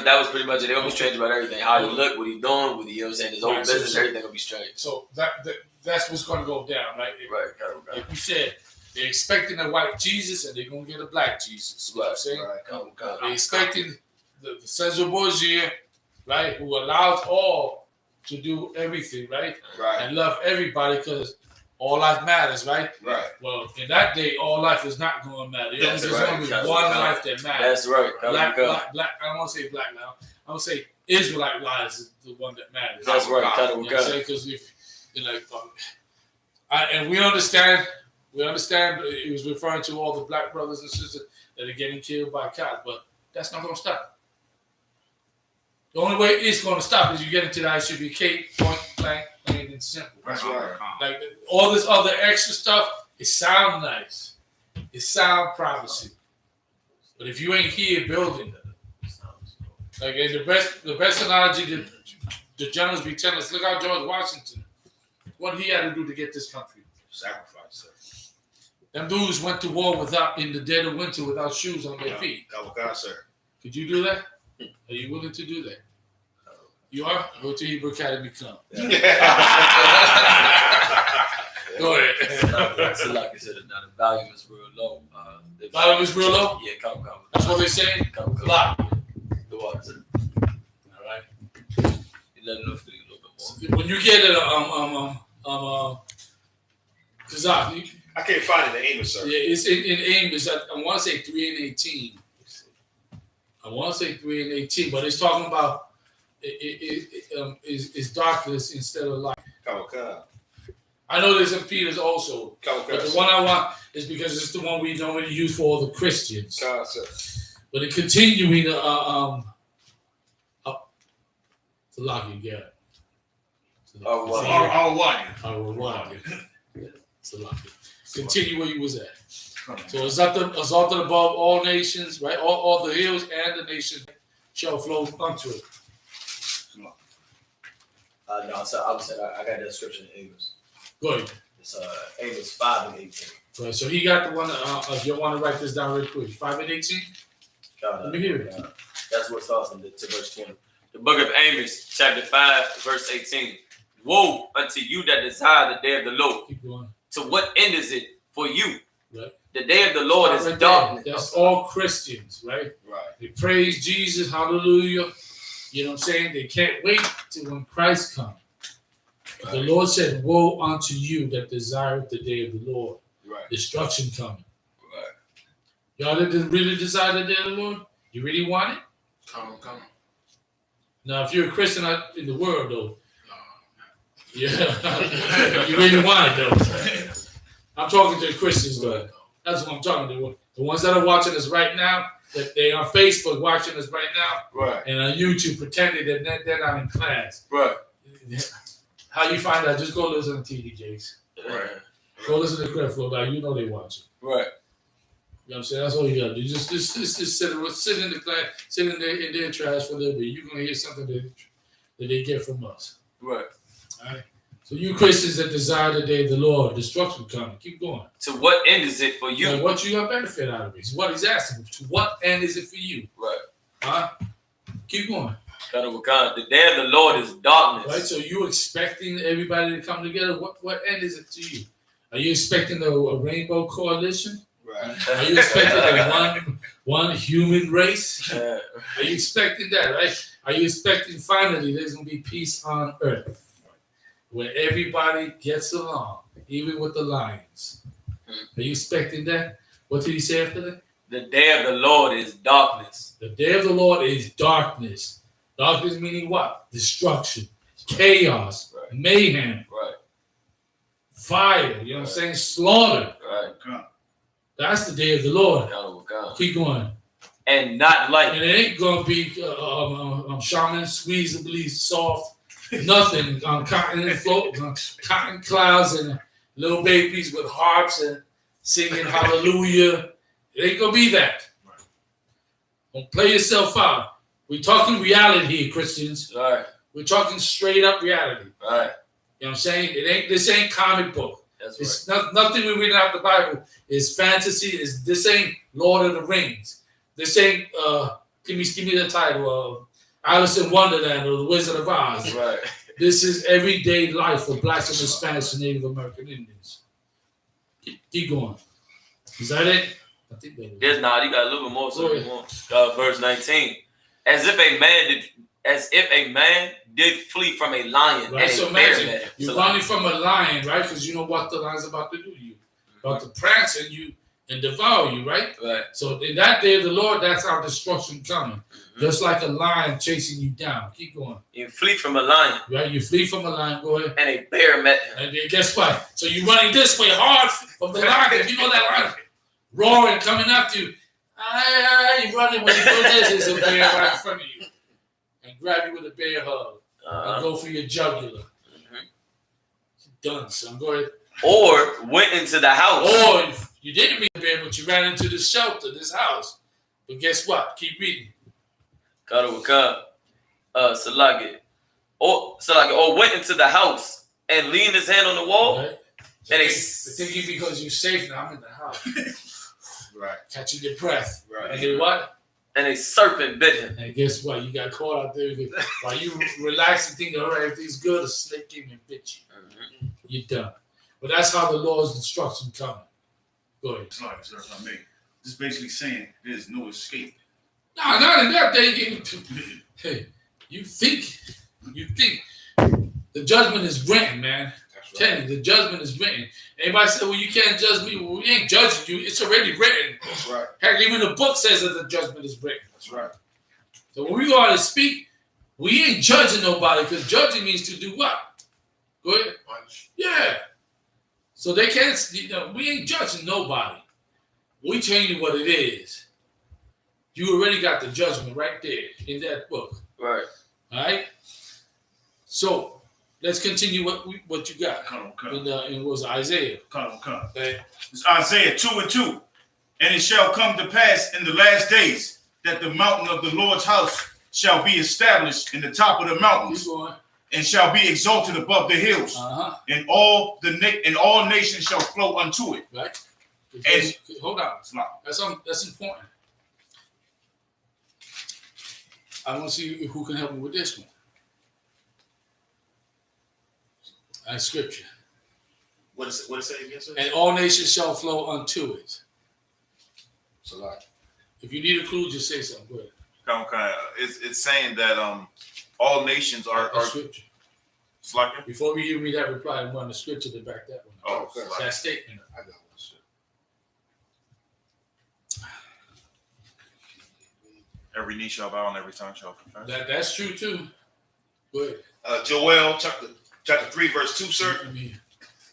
Speaker 6: that was pretty much it. They're gonna be strange about everything. How he look, what he doing, what he, you know what I'm saying, his own business, everything gonna be strange.
Speaker 2: So that's what's gonna go down, right?
Speaker 6: Right.
Speaker 2: Like you said, they're expecting a white Jesus and they're gonna get a black Jesus. You know what I'm saying? They're expecting the Cesar Borgia, right, who allows all to do everything, right? And love everybody because all life matters, right? Well, in that day, all life is not going to matter. There's only one life that matters.
Speaker 6: That's right.
Speaker 2: Black. I don't want to say black now. I'm going to say Israelite lives is the one that matters.
Speaker 6: That's right.
Speaker 2: You know what I'm saying? Because if, and we understand it was referring to all the black brothers and sisters that are getting killed by cops, but that's not going to stop. The only way it's going to stop is you get into the I.S.U.P.K, point blank, plain and simple.
Speaker 7: That's right.
Speaker 2: Like all this other extra stuff, it sounds nice. It sounds promising. But if you ain't here building, like the best analogy to the generals be telling us, look how George Washington, what he had to do to get this country.
Speaker 7: Sacrifice, sir.
Speaker 2: Them dudes went to war without in the dead of winter without shoes on their feet.
Speaker 7: God, sir.
Speaker 2: Could you do that? Are you willing to do that? You are? Go to Hebrew Academy, come. Go ahead.
Speaker 6: So like I said, now the volume is real low.
Speaker 2: The volume is real low?
Speaker 6: Yeah, come.
Speaker 2: That's what they're saying?
Speaker 6: Come.
Speaker 2: Lock.
Speaker 6: The water's in.
Speaker 2: All right.
Speaker 6: You let it know for you a little bit more.
Speaker 2: When you get it, Kazak,
Speaker 7: I can't find it in Amos, sir.
Speaker 2: yeah, it's in Amos. I want to say 3:18. I want to say 3:18, but it's talking about it's darkness instead of light.
Speaker 7: Come.
Speaker 2: I know there's in Peter's also,
Speaker 7: Come,
Speaker 2: but the one I want is because it's the one we normally use for all the Christians.
Speaker 7: God, sir.
Speaker 2: But it continuing up to lock it, yeah. To lock it. Continue where you was at. So exalted above all nations, right? All the hills and the nations shall flow unto it.
Speaker 6: No, so I got that scripture in Amos.
Speaker 2: Go ahead.
Speaker 6: It's Amos 5:18.
Speaker 2: Right, so he got the one. If you want to write this down real quick, 5:18. Let me hear it.
Speaker 6: That's what starts to verse 20. The book of Amos, chapter 5, verse 18. Woe unto you that desire the day of the Lord.
Speaker 2: Keep going.
Speaker 6: To what end is it for you?
Speaker 2: Right.
Speaker 6: The day of the Lord is
Speaker 2: Right
Speaker 6: darkness.
Speaker 2: there. That's all Christians, right?
Speaker 7: Right.
Speaker 2: They praise Jesus, hallelujah. You know what I'm saying? They can't wait till when Christ comes. Right. The Lord said, woe unto you that desire the day of the Lord.
Speaker 7: Right.
Speaker 2: Destruction coming.
Speaker 7: Right.
Speaker 2: Y'all that really desire the day of the Lord? You really want it?
Speaker 1: Come.
Speaker 2: Now, if you're a Christian out in the world, though, yeah, you really want it, though. I'm talking to the Christians, though. That's what I'm talking to. The ones that are watching us right now, that they on Facebook watching us right now,
Speaker 7: Right.
Speaker 2: and on YouTube pretending that they're not in class.
Speaker 7: Right.
Speaker 2: How you find out? Just go listen to TDJs.
Speaker 7: Right.
Speaker 2: Go listen to Craig Flow. You know they watching.
Speaker 7: Right.
Speaker 2: You know what I'm saying? That's all you gotta do. Just sit in the class, sit in their trash for a little bit. You're gonna hear something that they get from us.
Speaker 7: Right.
Speaker 2: All right. So you Christians that desire the day of the Lord, destruction coming. Keep going.
Speaker 6: To what end is it for you?
Speaker 2: Now, what you got benefit out of it? Is what he's asking. To what end is it for you?
Speaker 7: Right.
Speaker 2: Huh? Keep going.
Speaker 6: The day of the Lord is darkness.
Speaker 2: Right. So you expecting everybody to come together? What end is it to you? Are you expecting a rainbow coalition?
Speaker 7: Right.
Speaker 2: Are you expecting a one human race? Are you expecting that, right? Are you expecting finally there's going to be peace on earth where everybody gets along, even with the lions? Are you expecting that? What did he say after that?
Speaker 6: The day of the Lord is darkness.
Speaker 2: The day of the Lord is darkness. Darkness meaning what? Destruction, chaos,
Speaker 7: right.
Speaker 2: Mayhem,
Speaker 7: Right.
Speaker 2: fire, you know what I'm saying? Slaughter.
Speaker 7: Right.
Speaker 2: That's the day of the Lord. Keep going.
Speaker 6: And not light.
Speaker 2: And it ain't gonna be shaman squeezably soft, nothing on cotton and float, cotton clouds and little babies with harps and singing hallelujah. It ain't gonna be that. Don't play yourself out. We're talking reality here, Christians.
Speaker 7: Right.
Speaker 2: We're talking straight up reality.
Speaker 7: Right.
Speaker 2: You know what I'm saying? This ain't comic book.
Speaker 7: That's
Speaker 2: It's nothing we read out the Bible is fantasy. This ain't Lord of the Rings. This ain't give me the title Alice in Wonderland or the Wizard of Oz.
Speaker 7: right.
Speaker 2: This is everyday life for Blacks and Hispanics and Native American Indians. Keep going. Is that it? I think that is.
Speaker 6: There's not. You got a little bit more. So verse 19. As if a man did flee from a lion.
Speaker 2: Right,
Speaker 6: and
Speaker 2: so
Speaker 6: a bear
Speaker 2: imagine
Speaker 6: met.
Speaker 2: you're running from a lion, right? Because you know what the lion's about to do to you. About to prance at you and devour you, right?
Speaker 7: Right.
Speaker 2: So in that day of the Lord, that's how destruction coming. Mm-hmm. Just like a lion chasing you down. Keep going.
Speaker 6: You flee from a lion.
Speaker 2: Right? You flee from a lion, go ahead.
Speaker 6: And a bear met him.
Speaker 2: And then guess what? So you're running this way hard from the lion. If you know that lion roaring, coming after you. You're running when you do this, there's a bear right in front of you. And grab you with a bear hug. And go for your jugular. Done, son. Go ahead.
Speaker 6: Or went into the house.
Speaker 2: Or you didn't meet the bear, but you ran into the shelter, this house. But guess what? Keep reading.
Speaker 6: Salagi. or went into the house and leaned his hand on the wall,
Speaker 2: right?
Speaker 6: and
Speaker 2: They're thinking because you're safe now, I'm in the house.
Speaker 7: Right.
Speaker 2: Catching your breath.
Speaker 7: Right.
Speaker 2: And then what?
Speaker 6: and a serpent bit him.
Speaker 2: And guess what? You got caught out there. While you relax and think, all right, everything's good, a snake came and bit you.
Speaker 6: Mm-hmm.
Speaker 2: You're done. But that's how the Lord's instruction coming. Go ahead.
Speaker 3: It's like, sir, if I may. This is basically saying there's no escape.
Speaker 2: No, not in that thing. Hey, you think the judgment is written, man.
Speaker 7: That's
Speaker 2: Tell you, the judgment is written. Anybody say, well, you can't judge me. Well, we ain't judging you. It's already written.
Speaker 7: That's right.
Speaker 2: Heck, even the book says that the judgment is written.
Speaker 7: That's right.
Speaker 2: So when we go out and speak, we ain't judging nobody, because judging means to do what? Go ahead. Yeah. So they can't, we ain't judging nobody. We telling you what it is. You already got the judgment right there in that book.
Speaker 6: Right.
Speaker 2: All right? So let's continue what you got.
Speaker 3: Come.
Speaker 2: In was Isaiah.
Speaker 3: Come.
Speaker 2: Okay.
Speaker 3: It's Isaiah 2:2. And it shall come to pass in the last days that the mountain of the Lord's house shall be established in the top of the mountains,
Speaker 2: Keep going.
Speaker 3: and shall be exalted above the hills,
Speaker 2: Uh-huh.
Speaker 3: and all nations shall flow unto it.
Speaker 2: Right?
Speaker 3: And
Speaker 2: hold on.
Speaker 3: it's like,
Speaker 2: That's important. I want to see who can help me with this one. That's scripture.
Speaker 7: What is it say again, sir?
Speaker 2: And all nations shall flow unto it.
Speaker 7: It's a lot.
Speaker 2: If you need a clue, just say something. Go ahead.
Speaker 4: It's saying that all nations are
Speaker 2: That's scripture.
Speaker 4: slacking.
Speaker 2: Before you give me that reply, I want the scripture to back that one up.
Speaker 4: Oh, slacking.
Speaker 2: That statement.
Speaker 7: I got one, sir.
Speaker 4: Every knee shall bow and every tongue shall confess.
Speaker 2: That's true too. Go ahead.
Speaker 7: Joel chapter 3, verse 2, sir.
Speaker 2: I mean,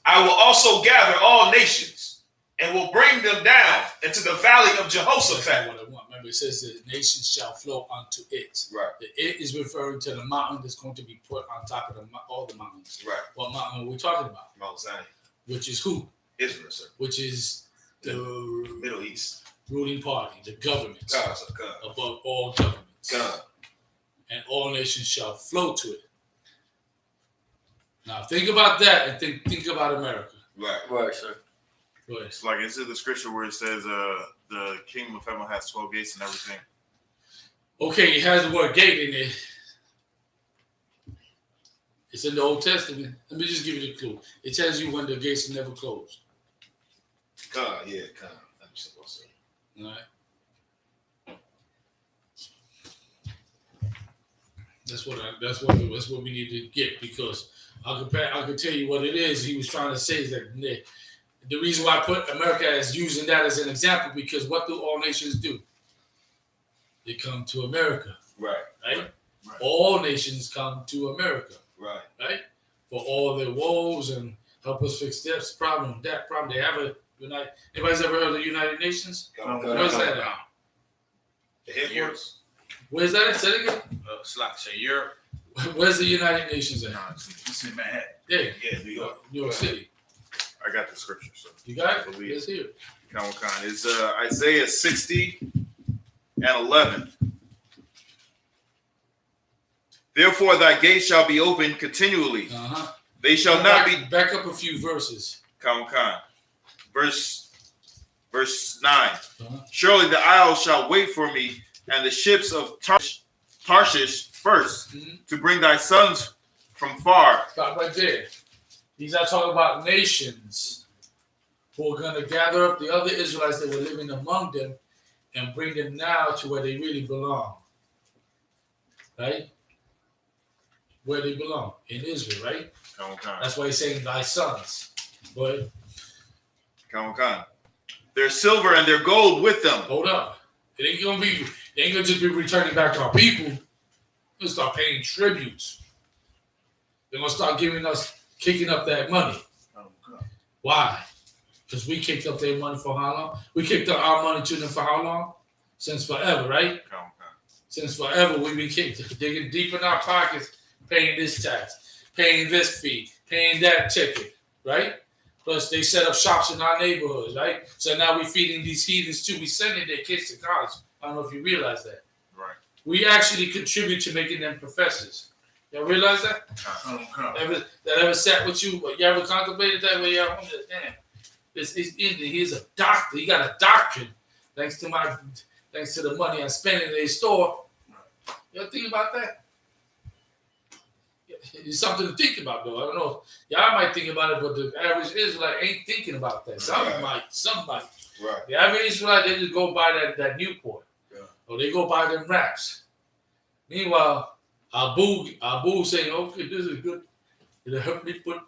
Speaker 7: I will also gather all nations and will bring them down into the valley of
Speaker 2: that's
Speaker 7: Jehoshaphat.
Speaker 2: not what I want. Remember, it says the nations shall flow unto it.
Speaker 7: Right.
Speaker 2: The it is referring to the mountain that's going to be put on top of all the mountains.
Speaker 7: Right.
Speaker 2: What mountain are we talking about?
Speaker 7: Mount Zion.
Speaker 2: Which is who?
Speaker 7: Israel, sir.
Speaker 2: Which is the
Speaker 7: Middle East.
Speaker 2: ruling party, the government,
Speaker 7: God, sir. God.
Speaker 2: above all governments.
Speaker 7: God.
Speaker 2: And all nations shall flow to it. Now think about that and think about America.
Speaker 7: Right.
Speaker 6: Right, sir.
Speaker 2: Go ahead.
Speaker 4: It's like, is it the scripture where it says the kingdom of heaven has 12 gates and everything?
Speaker 2: Okay, it has the word gate in it. It's in the Old Testament. Let me just give you the clue. It tells you when the gates are never closed.
Speaker 7: God, yeah, God. I'm supposed to.
Speaker 2: All right. That's what we need to get, because I can tell you what it is. He was trying to say is that the reason why I put America as using that as an example, because what do all nations do? They come to America,
Speaker 7: Right.
Speaker 2: right? All nations come to America,
Speaker 7: Right.
Speaker 2: right? For all their woes and help us fix this problem, that problem. They have a United. Anybody's ever heard of the United Nations? Where's that at?
Speaker 7: The headquarters.
Speaker 2: Where's that at? Say it again.
Speaker 5: Slack, so Europe.
Speaker 2: Where's the United Nations at?
Speaker 3: nah, it's in Manhattan.
Speaker 2: Yeah,
Speaker 7: Yeah, New York.
Speaker 2: New York City.
Speaker 4: I got the scripture, so.
Speaker 2: You got it?
Speaker 4: Believe.
Speaker 2: Let's hear it.
Speaker 4: Come. It's Isaiah 60 and 11. Therefore thy gates shall be open continually.
Speaker 2: Uh-huh.
Speaker 4: They shall not be.
Speaker 2: Back up a few verses.
Speaker 4: Come. Verse 9.
Speaker 2: Uh-huh.
Speaker 4: Surely the isles shall wait for me, and the ships of Tarshish first, to bring thy sons from far.
Speaker 2: Stop right there. These are talking about nations who are going to gather up the other Israelites that were living among them and bring them now to where they really belong. Right? Where they belong. In Israel, right?
Speaker 4: Come.
Speaker 2: That's why he's saying thy sons. But
Speaker 4: Come. Their silver and their gold with them.
Speaker 2: hold up. They ain't gonna just be returning back to our people. They're gonna start paying tributes. They're gonna start kicking up that money. Why? Because we kicked up their money for how long? We kicked up our money to them for how long? Since forever, right?
Speaker 4: Come.
Speaker 2: Since forever, we've been digging deep in our pockets, paying this tax, paying this fee, paying that ticket, right? Plus, they set up shops in our neighborhoods, right? So now we're feeding these heathens too. We're sending their kids to college. I don't know if you realize that.
Speaker 4: Right.
Speaker 2: We actually contribute to making them professors. Y'all realize that?
Speaker 3: Come.
Speaker 2: That ever sat with you? You ever contemplated that way? Y'all wonder, damn, this is Indian. He's a doctor. He got a doctrine. Thanks to the money I spend in his store. Y'all think about that? It's something to think about, though. I don't know. Y'all might think about it, but the average Israelite ain't thinking about that. Some might.
Speaker 7: Right.
Speaker 2: The average Israelite, they just go buy that Newport. Yeah. Or they go buy them wraps. Meanwhile, Abu saying, okay, this is good. It'll help me put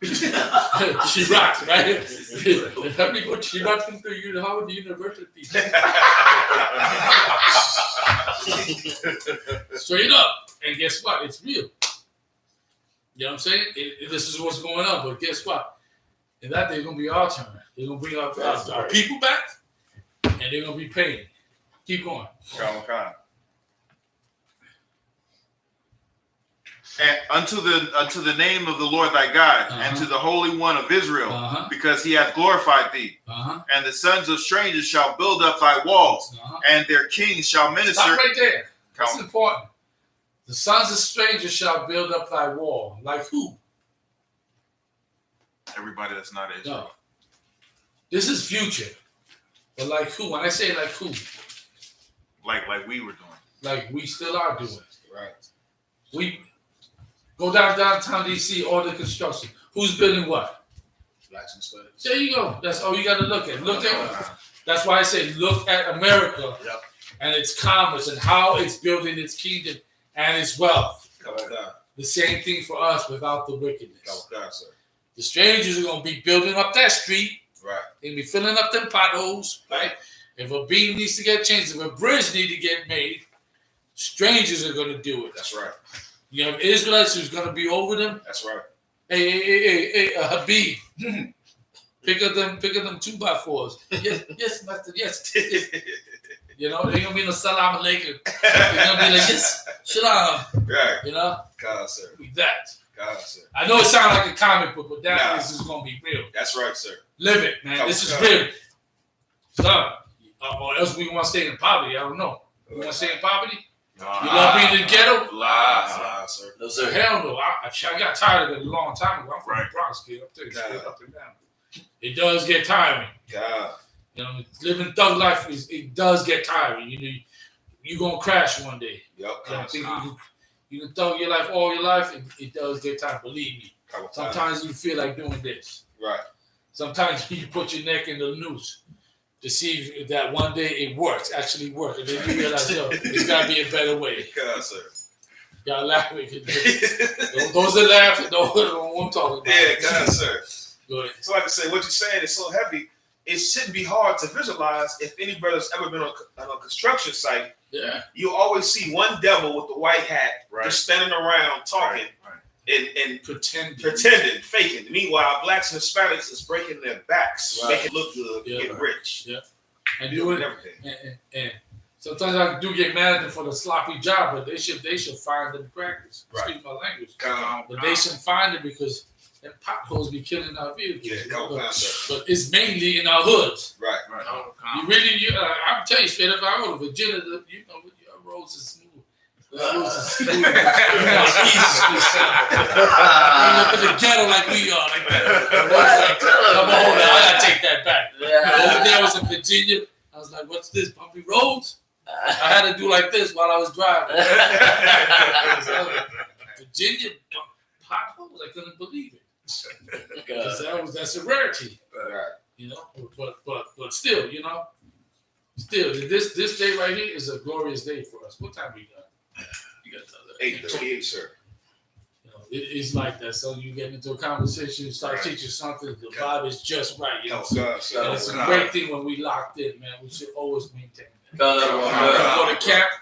Speaker 2: she rocks, right? It'll help me put she rocks into Howard University. Straight up. And guess what? It's real. You know what I'm saying? This is what's going on. But guess what? And that they're going to be our turn. They're going to bring our people back, and they're going to be paying. Keep going.
Speaker 4: And unto the name of the Lord thy God, and to the Holy One of Israel, because he hath glorified thee. And the sons of strangers shall build up thy walls, and their kings shall minister.
Speaker 2: Stop right there. That's important. The sons of strangers shall build up thy wall. Like who?
Speaker 4: Everybody that's not Israel.
Speaker 2: No. This is future. But like who? When I say like who?
Speaker 4: Like we were doing.
Speaker 2: Like we still are doing.
Speaker 7: Right.
Speaker 2: We go downtown DC, all the construction. Who's building what?
Speaker 7: Blacks and Hispanics.
Speaker 2: There you go. That's all you got to look at. Look at. That's why I say look at America and its commerce and how it's building its kingdom and its wealth. The same thing for us without the wickedness. The strangers are going to be building up that street.
Speaker 7: Right.
Speaker 2: They'll be filling up them potholes. Right. If a beam needs to get changed, if a bridge needs to get made, strangers are going to do it.
Speaker 7: That's right.
Speaker 2: You have Israelites who's going to be over them.
Speaker 7: That's right.
Speaker 2: Hey, Habib. Pick up them 2x4s. Yes, master, yes. You know, they're going to be no salam alaikum. They're going to be like, yes, shalom.
Speaker 7: Right.
Speaker 2: You know?
Speaker 7: God, sir.
Speaker 2: With that.
Speaker 7: God, sir.
Speaker 2: I know it sounds like a comic book, but this is going to be real.
Speaker 7: That's right, sir.
Speaker 2: Live it, man. This is real. Son, or else we want to stay in poverty. I don't know. We want to stay in poverty? You love being in the ghetto?
Speaker 7: Sir.
Speaker 6: No, sir.
Speaker 2: Hell no. I got tired of it a long time ago. I'm from the Bronx, kid. I'm telling you straight up and down. It does get tiring.
Speaker 7: God.
Speaker 2: You know, living thug life, it does get tiring. You know, you're going to crash one day.
Speaker 7: Yep.
Speaker 2: You can thug your life all your life, it does get tiring. Believe me. Sometimes you feel like doing this.
Speaker 7: Right.
Speaker 2: Sometimes you put your neck in the noose to see if that one day it works, actually works. And then you realize, yo, there's got to be a better way.
Speaker 7: God, sir.
Speaker 2: Y'all laughing. Those that laugh, don't know what I'm talking about.
Speaker 7: Yeah, God, sir.
Speaker 2: Good.
Speaker 7: So like I say, what you're saying is so heavy, it shouldn't be hard to visualize. If any brother's ever been on a construction site, you always see one devil with the white hat just standing around talking and pretending, faking. Meanwhile, blacks and Hispanics is breaking their backs, making it look good, getting rich.
Speaker 2: Yeah. And doing everything. And sometimes I do get mad at them for the sloppy job, but they should find them crackers. Excuse my language. But they should find it because them potholes be killing our vehicles. But it's mainly in our hoods.
Speaker 7: Right.
Speaker 2: You really, I'm telling you straight up, I go to Virginia, you know, your roads are smooth. Up in the ghetto like we are, like that. I gotta take that back. Over there I was in Virginia. I was like, "What's this? Bumpy roads?" I had to do like this while I was driving. Virginia potholes, I couldn't believe it. That's a rarity, you know. But still, you know, this day right here is a glorious day for us. What time we got? You got
Speaker 7: 8:28, sir.
Speaker 2: You know, it's like that. So you get into a conversation, you start teaching something, the vibe is just right. You know, and it's a great thing when we locked in, man. We should always maintain that. For the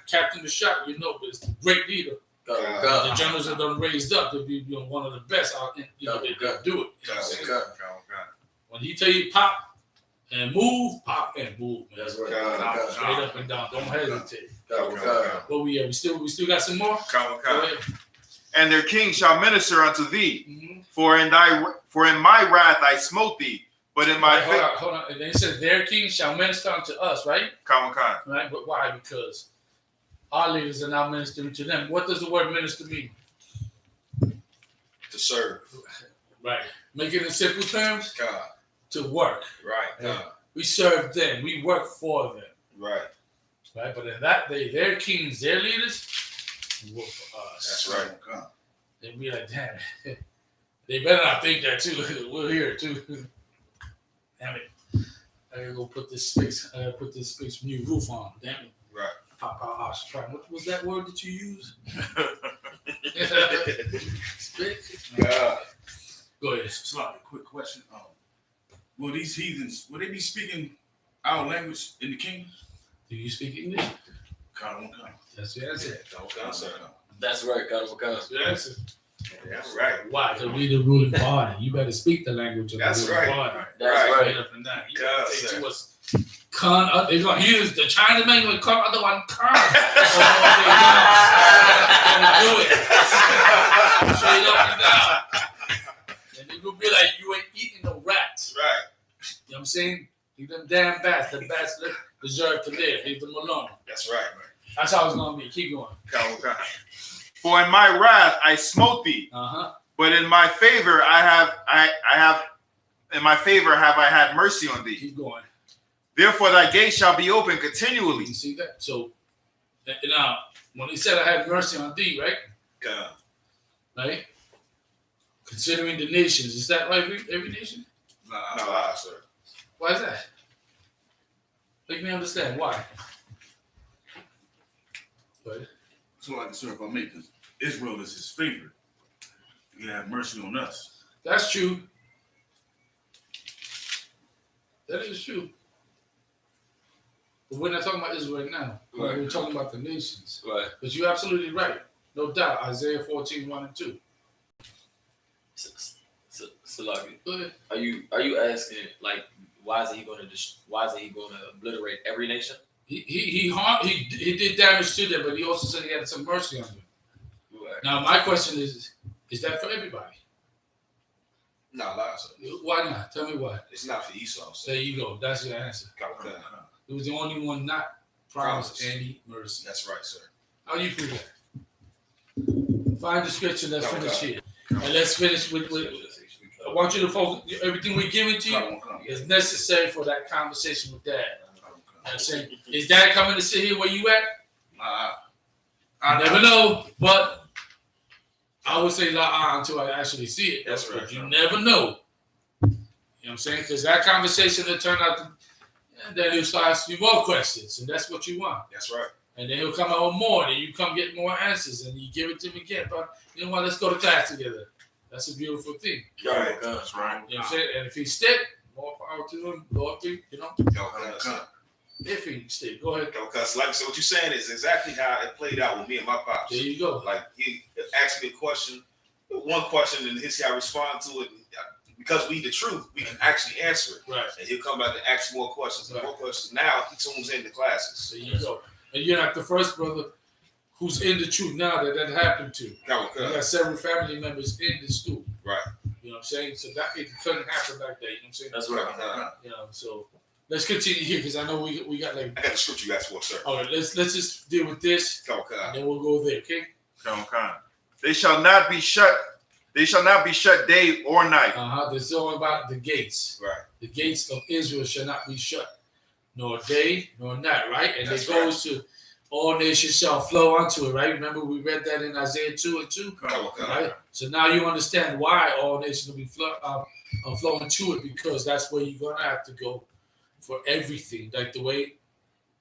Speaker 2: captain the shot, you know, but it's a great leader. The generals that done raised up to be, you know, one of the best out there. You know, they do it. You know when he tell you pop and move, pop and move. Man.
Speaker 6: That's right.
Speaker 2: Straight up and down. Don't hesitate. But we still got some more.
Speaker 4: And their king shall minister unto thee, for in my wrath I smote thee, but in my
Speaker 2: hold on. And then it says their king shall minister unto us, right?
Speaker 4: Right.
Speaker 2: But why? Because our leaders are now ministering to them. What does the word minister mean?
Speaker 7: To serve.
Speaker 2: Right. Make it in simple terms.
Speaker 7: God.
Speaker 2: To work.
Speaker 7: Right. God.
Speaker 2: We serve them. We work for them.
Speaker 7: Right.
Speaker 2: Right. But in that day, their kings, their leaders, work for us.
Speaker 7: That's right.
Speaker 3: God.
Speaker 2: They'd be like, damn it. They better not think that too. We're here too. Damn it. I gotta go put this space. I gotta put this space new roof on. Damn it.
Speaker 7: Right.
Speaker 2: Pop out house. What was that word that you used? Spick?
Speaker 7: God.
Speaker 2: Go ahead.
Speaker 3: So, a quick question. Will these heathens, will they be speaking our language in the kingdom?
Speaker 2: Do you speak English?
Speaker 3: God.
Speaker 2: That's the answer.
Speaker 7: God, sir.
Speaker 6: That's right, God.
Speaker 2: That's the answer.
Speaker 7: That's right.
Speaker 2: Why? Because we the ruling party. You better speak the language of
Speaker 7: That's
Speaker 2: the ruling
Speaker 7: right.
Speaker 2: party.
Speaker 6: That's
Speaker 7: Right.
Speaker 6: right.
Speaker 2: Up and down. You
Speaker 7: God,
Speaker 2: say
Speaker 7: sir.
Speaker 2: to us, they're going to use the Chinese man will come other one con. Do it. Straight up and down. And they will be like, you ain't eating no rats.
Speaker 7: Right.
Speaker 2: You know what I'm saying? Leave them damn bats. The bats deserve to live. Leave them alone.
Speaker 7: That's right.
Speaker 2: That's how it's going to be. Keep going.
Speaker 4: God. For in my wrath I smote thee, but in my favor in my favor have I had mercy on thee.
Speaker 2: Keep going.
Speaker 4: Therefore thy gate shall be open continually.
Speaker 2: You see that? So, now, when he said I had mercy on thee, right?
Speaker 7: God.
Speaker 2: Right? Considering the nations. Is that right? Every nation?
Speaker 7: No, sir.
Speaker 2: Why is that? Make me understand. Why? What?
Speaker 3: So, like, sir, if I make this, Israel is his favorite. You have mercy on us.
Speaker 2: That's true. That is true. But we're not talking about Israel right now.
Speaker 6: Right.
Speaker 2: We're talking about the nations.
Speaker 6: Right.
Speaker 2: But you're absolutely right. No doubt. Isaiah 14, 1 and 2.
Speaker 6: Salaki,
Speaker 2: Go ahead.
Speaker 6: are you asking, like, why is he going to obliterate every nation?
Speaker 2: He did damage to them, but he also said he had some mercy on them.
Speaker 6: Right.
Speaker 2: Now, my question is that for everybody?
Speaker 7: No, sir.
Speaker 2: Why not? Tell me why.
Speaker 7: It's not for Esau, sir.
Speaker 2: There you go. That's your answer.
Speaker 7: God.
Speaker 2: It was the only one not promised any mercy.
Speaker 7: That's right, sir.
Speaker 2: How you prove that? Find the scripture. Let's finish here. And let's finish with I want you to focus. Everything we're giving to you is necessary for that conversation with Dad. You know what I'm saying? Is Dad coming to sit here where you at? I never know, but I would say la until I actually see it.
Speaker 7: That's right.
Speaker 2: But you never know. You know what I'm saying? Because that conversation will turn out to, and then he'll start asking you more questions, and that's what you want.
Speaker 7: That's right.
Speaker 2: And then he'll come out with more, and then you come get more answers, and you give it to him again. But you know what? Let's go to class together. That's a beautiful thing.
Speaker 7: Right.
Speaker 3: That's right.
Speaker 2: You know what I'm saying? And if he stick, more power to him. Lord, you know, if he stick, go ahead.
Speaker 7: Because, like I said, what you're saying is exactly how it played out with me and my pops.
Speaker 2: There you go.
Speaker 7: Like, he asked me a question, one question, and here's how I respond to it. Because we the truth, we can actually answer it.
Speaker 2: Right.
Speaker 7: And he'll come back and ask more questions and more questions. Now he tunes in the classes.
Speaker 2: There you go. And you're not the first brother who's in the truth now that happened to. You got several family members in the school.
Speaker 7: Right.
Speaker 2: You know what I'm saying? So that it couldn't happen back there. You know what I'm saying?
Speaker 6: That's right.
Speaker 2: You know, so let's continue here because I know we got like.
Speaker 7: I got the scripture you asked for, sir.
Speaker 2: All right, let's just deal with this, and then we'll go there. Okay.
Speaker 4: They shall not be shut. They shall not be shut day or night.
Speaker 2: This is all about the gates.
Speaker 7: Right.
Speaker 2: The gates of Israel shall not be shut, nor day nor night. Right. And
Speaker 7: That's
Speaker 2: it goes to all nations shall flow unto it. Right. Remember we read that in Isaiah 2 and 2. Right. So now you understand why all nations will be flowing to it, because that's where you're gonna have to go for everything, like the way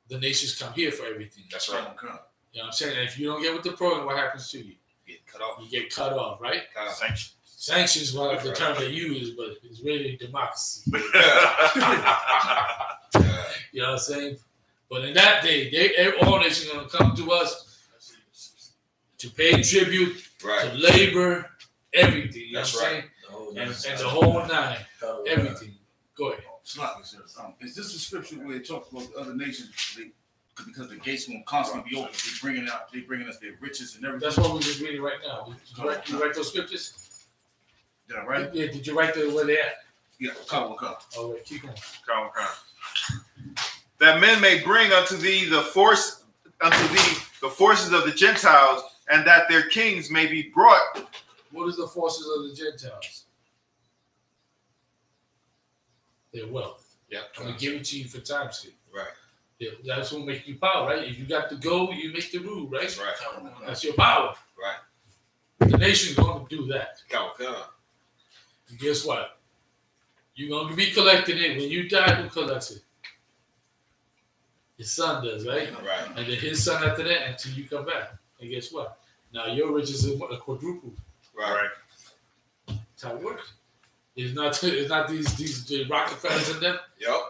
Speaker 2: the nations come here for everything.
Speaker 7: That's right.
Speaker 2: You know what I'm saying? And if you don't get with the program, what happens to you?
Speaker 7: Get cut off.
Speaker 2: You get cut off, right?
Speaker 4: Sanctions.
Speaker 2: Sanctions, well, the term they use, but it's really democracy. You know what I'm saying? But in that day, all nations are going to come to us to pay tribute, to labor, everything. You know what I'm saying? And the whole nine, everything. Go ahead.
Speaker 3: Is this the scripture where it talks about the other nations? Because the gates won't constantly be open, they bringing us their riches and everything.
Speaker 2: That's what we're just reading right now. Did you write those scriptures?
Speaker 3: Did I write?
Speaker 2: Yeah. Did you write where they at?
Speaker 3: Yeah. Come.
Speaker 2: All right, keep going.
Speaker 4: That men may bring unto thee the the forces of the Gentiles, and that their kings may be brought.
Speaker 2: What is the forces of the Gentiles? Their wealth.
Speaker 7: Yeah.
Speaker 2: I'm going to give it to you for time's sake.
Speaker 7: Right.
Speaker 2: Yeah, that's what makes you power, right? If you got to go, you make the rule, right?
Speaker 7: That's right.
Speaker 2: That's your power.
Speaker 7: Right.
Speaker 2: The nation's going to do that.
Speaker 7: Come.
Speaker 2: And guess what? You're going to be collecting it. When you die, who collects it? His son does, right?
Speaker 7: Right.
Speaker 2: And then his son after that until you come back. And guess what? Now your riches is a quadruple.
Speaker 7: Right.
Speaker 2: That's how it works. It's not these the Rockefellers and them.
Speaker 7: Yep.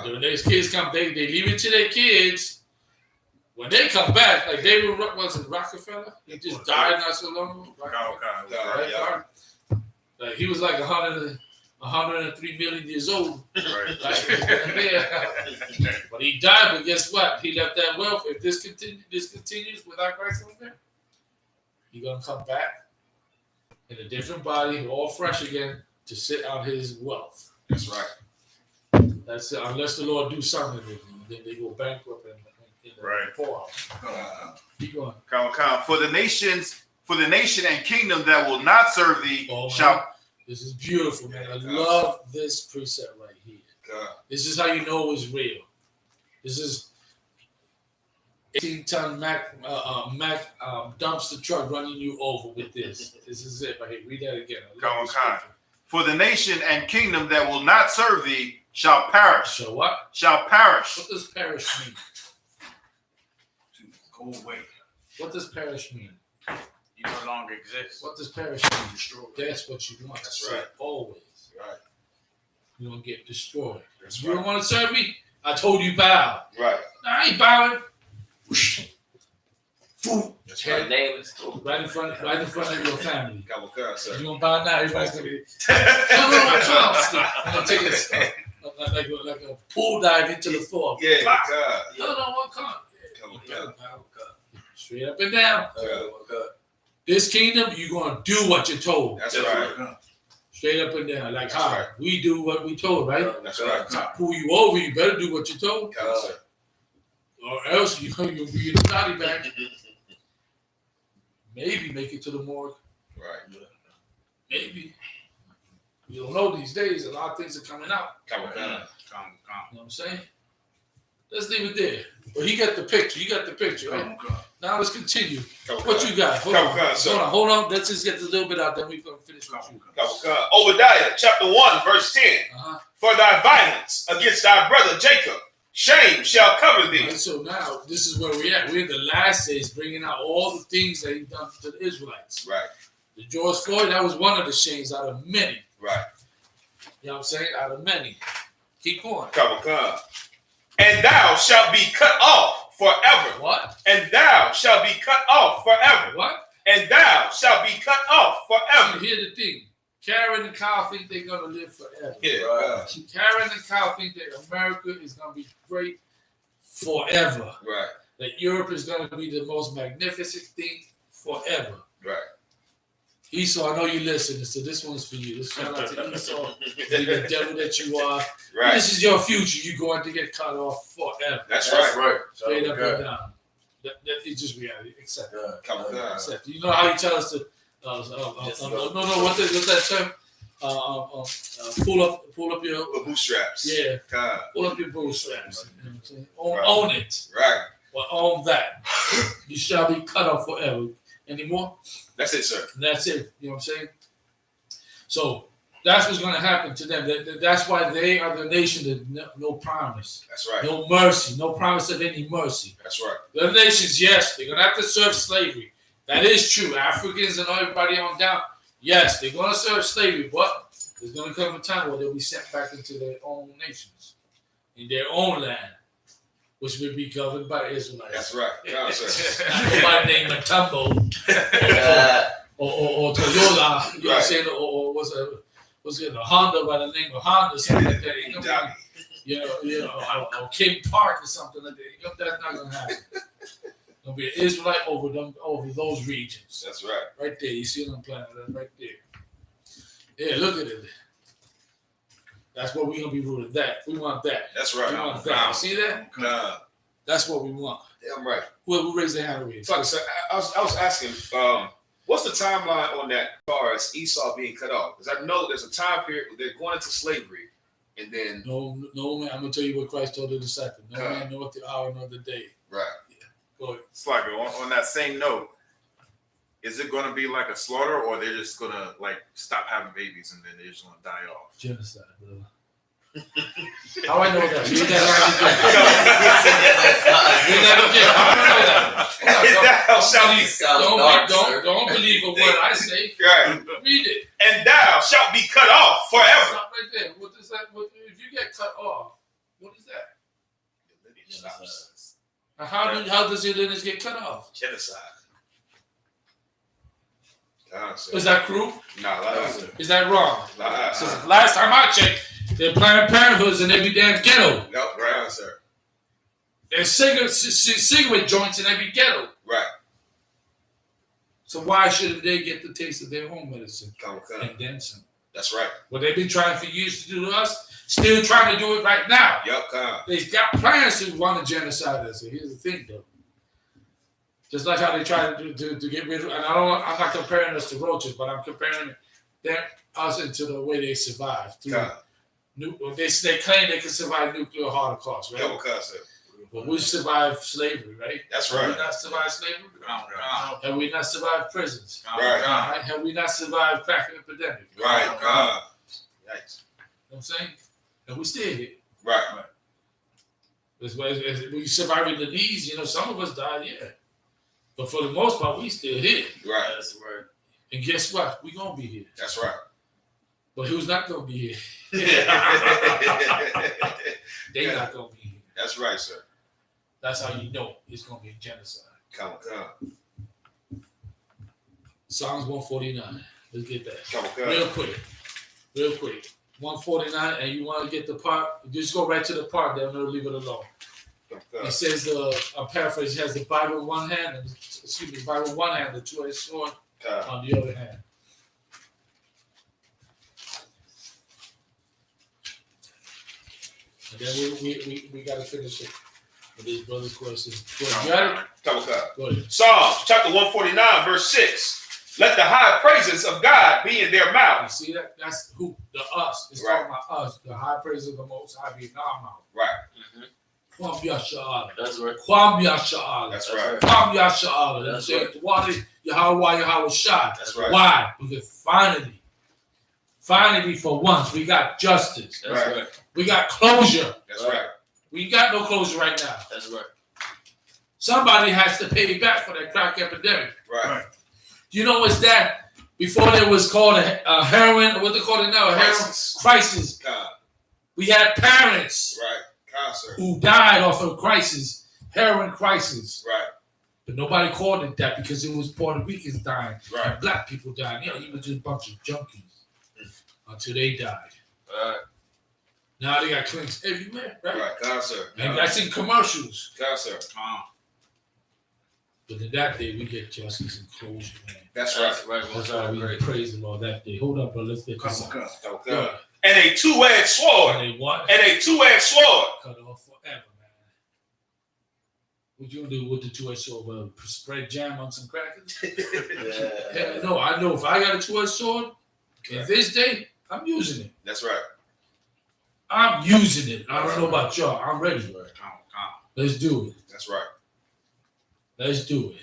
Speaker 2: When these kids come, they leave it to their kids. When they come back, like David wasn't Rockefeller. He just died not so long ago. Right? Like he was like 103 million years old.
Speaker 3: Right.
Speaker 2: But he died. But guess what? He left that wealth. If this continues without Christ on there, he's gonna come back in a different body, all fresh again, to sit on his wealth.
Speaker 7: That's right.
Speaker 2: That's it. Unless the Lord do something with them, then they go bankrupt and
Speaker 3: Right.
Speaker 2: poor. Keep going.
Speaker 4: For the nation and kingdom that will not serve thee shall.
Speaker 2: This is beautiful, man. I love this precept right here. This is how you know it's real. This is 18-ton Mack dumpster truck running you over with this. This is it right here. Read that again.
Speaker 4: For the nation and kingdom that will not serve thee shall perish.
Speaker 2: So what?
Speaker 4: Shall perish.
Speaker 2: What does perish mean?
Speaker 3: Go away.
Speaker 2: What does perish mean?
Speaker 5: You no longer exist.
Speaker 2: What does perish mean? Destroyed. That's what you want.
Speaker 7: That's right.
Speaker 2: Always.
Speaker 7: Right.
Speaker 2: You're going to get destroyed.
Speaker 7: That's
Speaker 2: You
Speaker 7: right.
Speaker 2: don't want to serve me? I told you bow.
Speaker 7: Right.
Speaker 2: No, I ain't bowing.
Speaker 7: That's
Speaker 6: Your
Speaker 7: right.
Speaker 6: name is
Speaker 2: Right in front of your family.
Speaker 7: Come, sir.
Speaker 2: You gonna bow now? Everybody's gonna be. I'm gonna take this like a pool dive into the floor.
Speaker 7: Yeah.
Speaker 2: No, one come.
Speaker 7: Come.
Speaker 2: Straight up and down. This kingdom, you're gonna do what you're told.
Speaker 7: That's right.
Speaker 2: Straight up and down, like
Speaker 7: That's
Speaker 2: how
Speaker 7: right.
Speaker 2: we do what we told, right?
Speaker 7: That's right.
Speaker 2: Pull you over, you better do what you're told,
Speaker 7: Come, sir.
Speaker 2: or else you'll be in the body bag. Maybe make it to the morgue.
Speaker 7: Right.
Speaker 2: Maybe. You don't know these days. A lot of things are coming out.
Speaker 7: Come.
Speaker 2: You know what I'm saying? Let's leave it there. But he got the picture. You got the picture, right? Now let's continue. What you got? Hold on. Let's just get a little bit out, then we're going to finish with you.
Speaker 7: Obadiah chapter 1, verse 10. For thy violence against thy brother Jacob, shame shall cover thee.
Speaker 2: Right, so now, this is where we're at. We're in the last days, bringing out all the things that he done to the Israelites.
Speaker 7: Right.
Speaker 2: The George Floyd, that was one of the shames out of many.
Speaker 7: Right.
Speaker 2: You know what I'm saying? Out of many. Keep going.
Speaker 7: Come. And thou shalt be cut off forever.
Speaker 2: What?
Speaker 7: And thou shalt be cut off forever.
Speaker 2: What?
Speaker 7: And thou shalt be cut off forever.
Speaker 2: So here's the thing. Karen and Kyle think they're going to live forever.
Speaker 7: Yeah.
Speaker 2: Karen and Kyle think that America is going to be great forever.
Speaker 7: Right.
Speaker 2: That Europe is going to be the most magnificent thing forever.
Speaker 7: Right.
Speaker 2: Esau, I know you're listening, so this one's for you. This shout out to Esau, the devil that you are.
Speaker 7: Right.
Speaker 2: This is your future. You're going to get cut off forever.
Speaker 7: That's right.
Speaker 2: Straight up and down. That is just reality. Accept it.
Speaker 7: Come.
Speaker 2: Accept it. You know how he tells us to what's that term? Pull up your
Speaker 7: The bootstraps.
Speaker 2: Yeah.
Speaker 7: Come.
Speaker 2: Pull up your bootstraps. You know what I'm saying?
Speaker 7: Right.
Speaker 2: Own it.
Speaker 7: Right.
Speaker 2: Or own that. You shall be cut off forever. Any more?
Speaker 7: That's it, sir.
Speaker 2: And that's it. You know what I'm saying? So that's what's going to happen to them. That's why they are the nation that no promise.
Speaker 7: That's right.
Speaker 2: No mercy. No promise of any mercy.
Speaker 7: That's right.
Speaker 2: The nations, yes, they're going to have to serve slavery. That is true. Africans and everybody on down, yes, they're going to serve slavery, but there's going to come a time where they'll be sent back into their own nations, in their own land, which will be governed by Israelites.
Speaker 7: That's right. Come, sir.
Speaker 2: Nobody named Matumbo or Toyota, you know what I'm saying, or was it a Honda by the name of Honda, something like that. You know, or Kim Park or something like that. That's not going to happen. It's going to be an Israelite over those regions.
Speaker 7: That's right.
Speaker 2: Right there. You see what I'm playing? Right there. Yeah, look at it. That's what we're going to be ruled. That. We want that.
Speaker 7: That's right.
Speaker 2: We want that. See that?
Speaker 7: Come.
Speaker 2: That's what we want.
Speaker 7: I'm right.
Speaker 2: We'll raise their hand away.
Speaker 7: So, I was asking, what's the timeline on that as far as Esau being cut off? Because I know there's a time period where they're going into slavery, and then
Speaker 2: No man. I'm gonna tell you what Christ told the disciples. No man knoweth the hour nor the day.
Speaker 7: right.
Speaker 2: Go ahead.
Speaker 4: Slacker, on that same note, is it going to be like a slaughter, or they're just going to like stop having babies and then they're just going to die off?
Speaker 2: Genocide, bro. How I know that? Read that again. Don't believe a word I say.
Speaker 7: Right.
Speaker 2: Read it.
Speaker 7: And thou shalt be cut off forever.
Speaker 2: Stop right there. What is that? If you get cut off, what is that? How does your lineage get cut off?
Speaker 7: Genocide.
Speaker 2: Is that cruel?
Speaker 7: Nah,
Speaker 2: Is that wrong?
Speaker 7: nah.
Speaker 2: Since last time I checked, they're Planned Parenthoods in every damn ghetto.
Speaker 7: Nope, right answer.
Speaker 2: There's cigarette joints in every ghetto.
Speaker 7: Right.
Speaker 2: So why shouldn't they get the taste of their home medicine?
Speaker 7: Come.
Speaker 2: And then some.
Speaker 7: That's right.
Speaker 2: What they've been trying for years to do to us, still trying to do it right now.
Speaker 7: Yep, come.
Speaker 2: They've got plans to want to genocide us. So here's the thing, though. Just like how they try to get rid of, and I'm not comparing us to roaches, but I'm comparing us into the way they survive. They claim they can survive nuclear holocaust, right?
Speaker 7: Double cuss.
Speaker 2: But we survived slavery, right?
Speaker 7: That's
Speaker 2: Have
Speaker 7: right.
Speaker 2: we not survived slavery? Have we not survived prisons?
Speaker 7: Right.
Speaker 2: Have we not survived crack epidemic?
Speaker 7: Right. Yikes.
Speaker 2: You know what I'm saying? And we still here.
Speaker 7: Right.
Speaker 2: We surviving the disease, some of us died, yeah. But for the most part, we still here.
Speaker 7: Right.
Speaker 6: That's right.
Speaker 2: And guess what? We gonna be here.
Speaker 7: That's right.
Speaker 2: But who's not gonna be here? They not gonna be here.
Speaker 7: That's right, sir.
Speaker 2: That's how you know it's gonna be a genocide.
Speaker 7: Come.
Speaker 2: Psalms 149. Let's get that.
Speaker 7: Come.
Speaker 2: Real quick. 149, and you want to get the part, just go right to the part there and we'll leave it alone. It says, I'm paraphrasing, has the Bible in one hand, Bible in one hand, the two-edged sword on the other hand. And then we got to finish it with this brother's question. You got it? Go ahead.
Speaker 7: Psalms chapter 149, verse 6. Let the high praises of God be in their mouth.
Speaker 2: You see that? That's who? The us. It's
Speaker 7: Right.
Speaker 2: talking about us. The high praises of the Most High be in our mouth.
Speaker 7: Right.
Speaker 2: Kwam Yasha'ala.
Speaker 6: That's right.
Speaker 2: Kwam Yasha'ala.
Speaker 7: That's right.
Speaker 2: Kwam Yasha'ala.
Speaker 6: That's
Speaker 2: That's
Speaker 6: right.
Speaker 2: Why Yahweh Shah.
Speaker 7: That's right.
Speaker 2: Why? Because finally for once, we got justice.
Speaker 6: That's
Speaker 7: Right.
Speaker 6: right.
Speaker 2: We got closure.
Speaker 7: That's right.
Speaker 2: We got no closure right now.
Speaker 6: That's right.
Speaker 2: Somebody has to pay back for that crack epidemic.
Speaker 7: Right.
Speaker 2: You know what's that? Before there was called a heroin, what they call it now? A heroin crisis.
Speaker 7: God.
Speaker 2: We had parents
Speaker 7: Right. God, sir.
Speaker 2: who died off of heroin crisis.
Speaker 7: Right.
Speaker 2: But nobody called it that because it was Puerto Ricans dying.
Speaker 7: Right.
Speaker 2: And black people dying. It was just a bunch of junkies until they died.
Speaker 6: Right.
Speaker 2: Now they got clinics everywhere, right?
Speaker 7: Right. God, sir.
Speaker 2: And that's in commercials.
Speaker 7: God, sir.
Speaker 2: But in that day, we get justice and closure, man.
Speaker 7: That's right.
Speaker 6: That's right.
Speaker 2: That's why we praise the Lord that day. Hold up, bro. Let's get this out.
Speaker 7: God. And a two-edged sword.
Speaker 2: And they what?
Speaker 7: And a two-edged sword.
Speaker 2: Cut off forever, man. What you gonna do with the two-edged sword? Well, spread jam on some crackers? Hell no. I know if I got a two-edged sword, in this day, I'm using it.
Speaker 7: That's right.
Speaker 2: I'm using it. I don't know about y'all. I'm ready. Let's do it.
Speaker 7: That's right.
Speaker 2: Let's do it.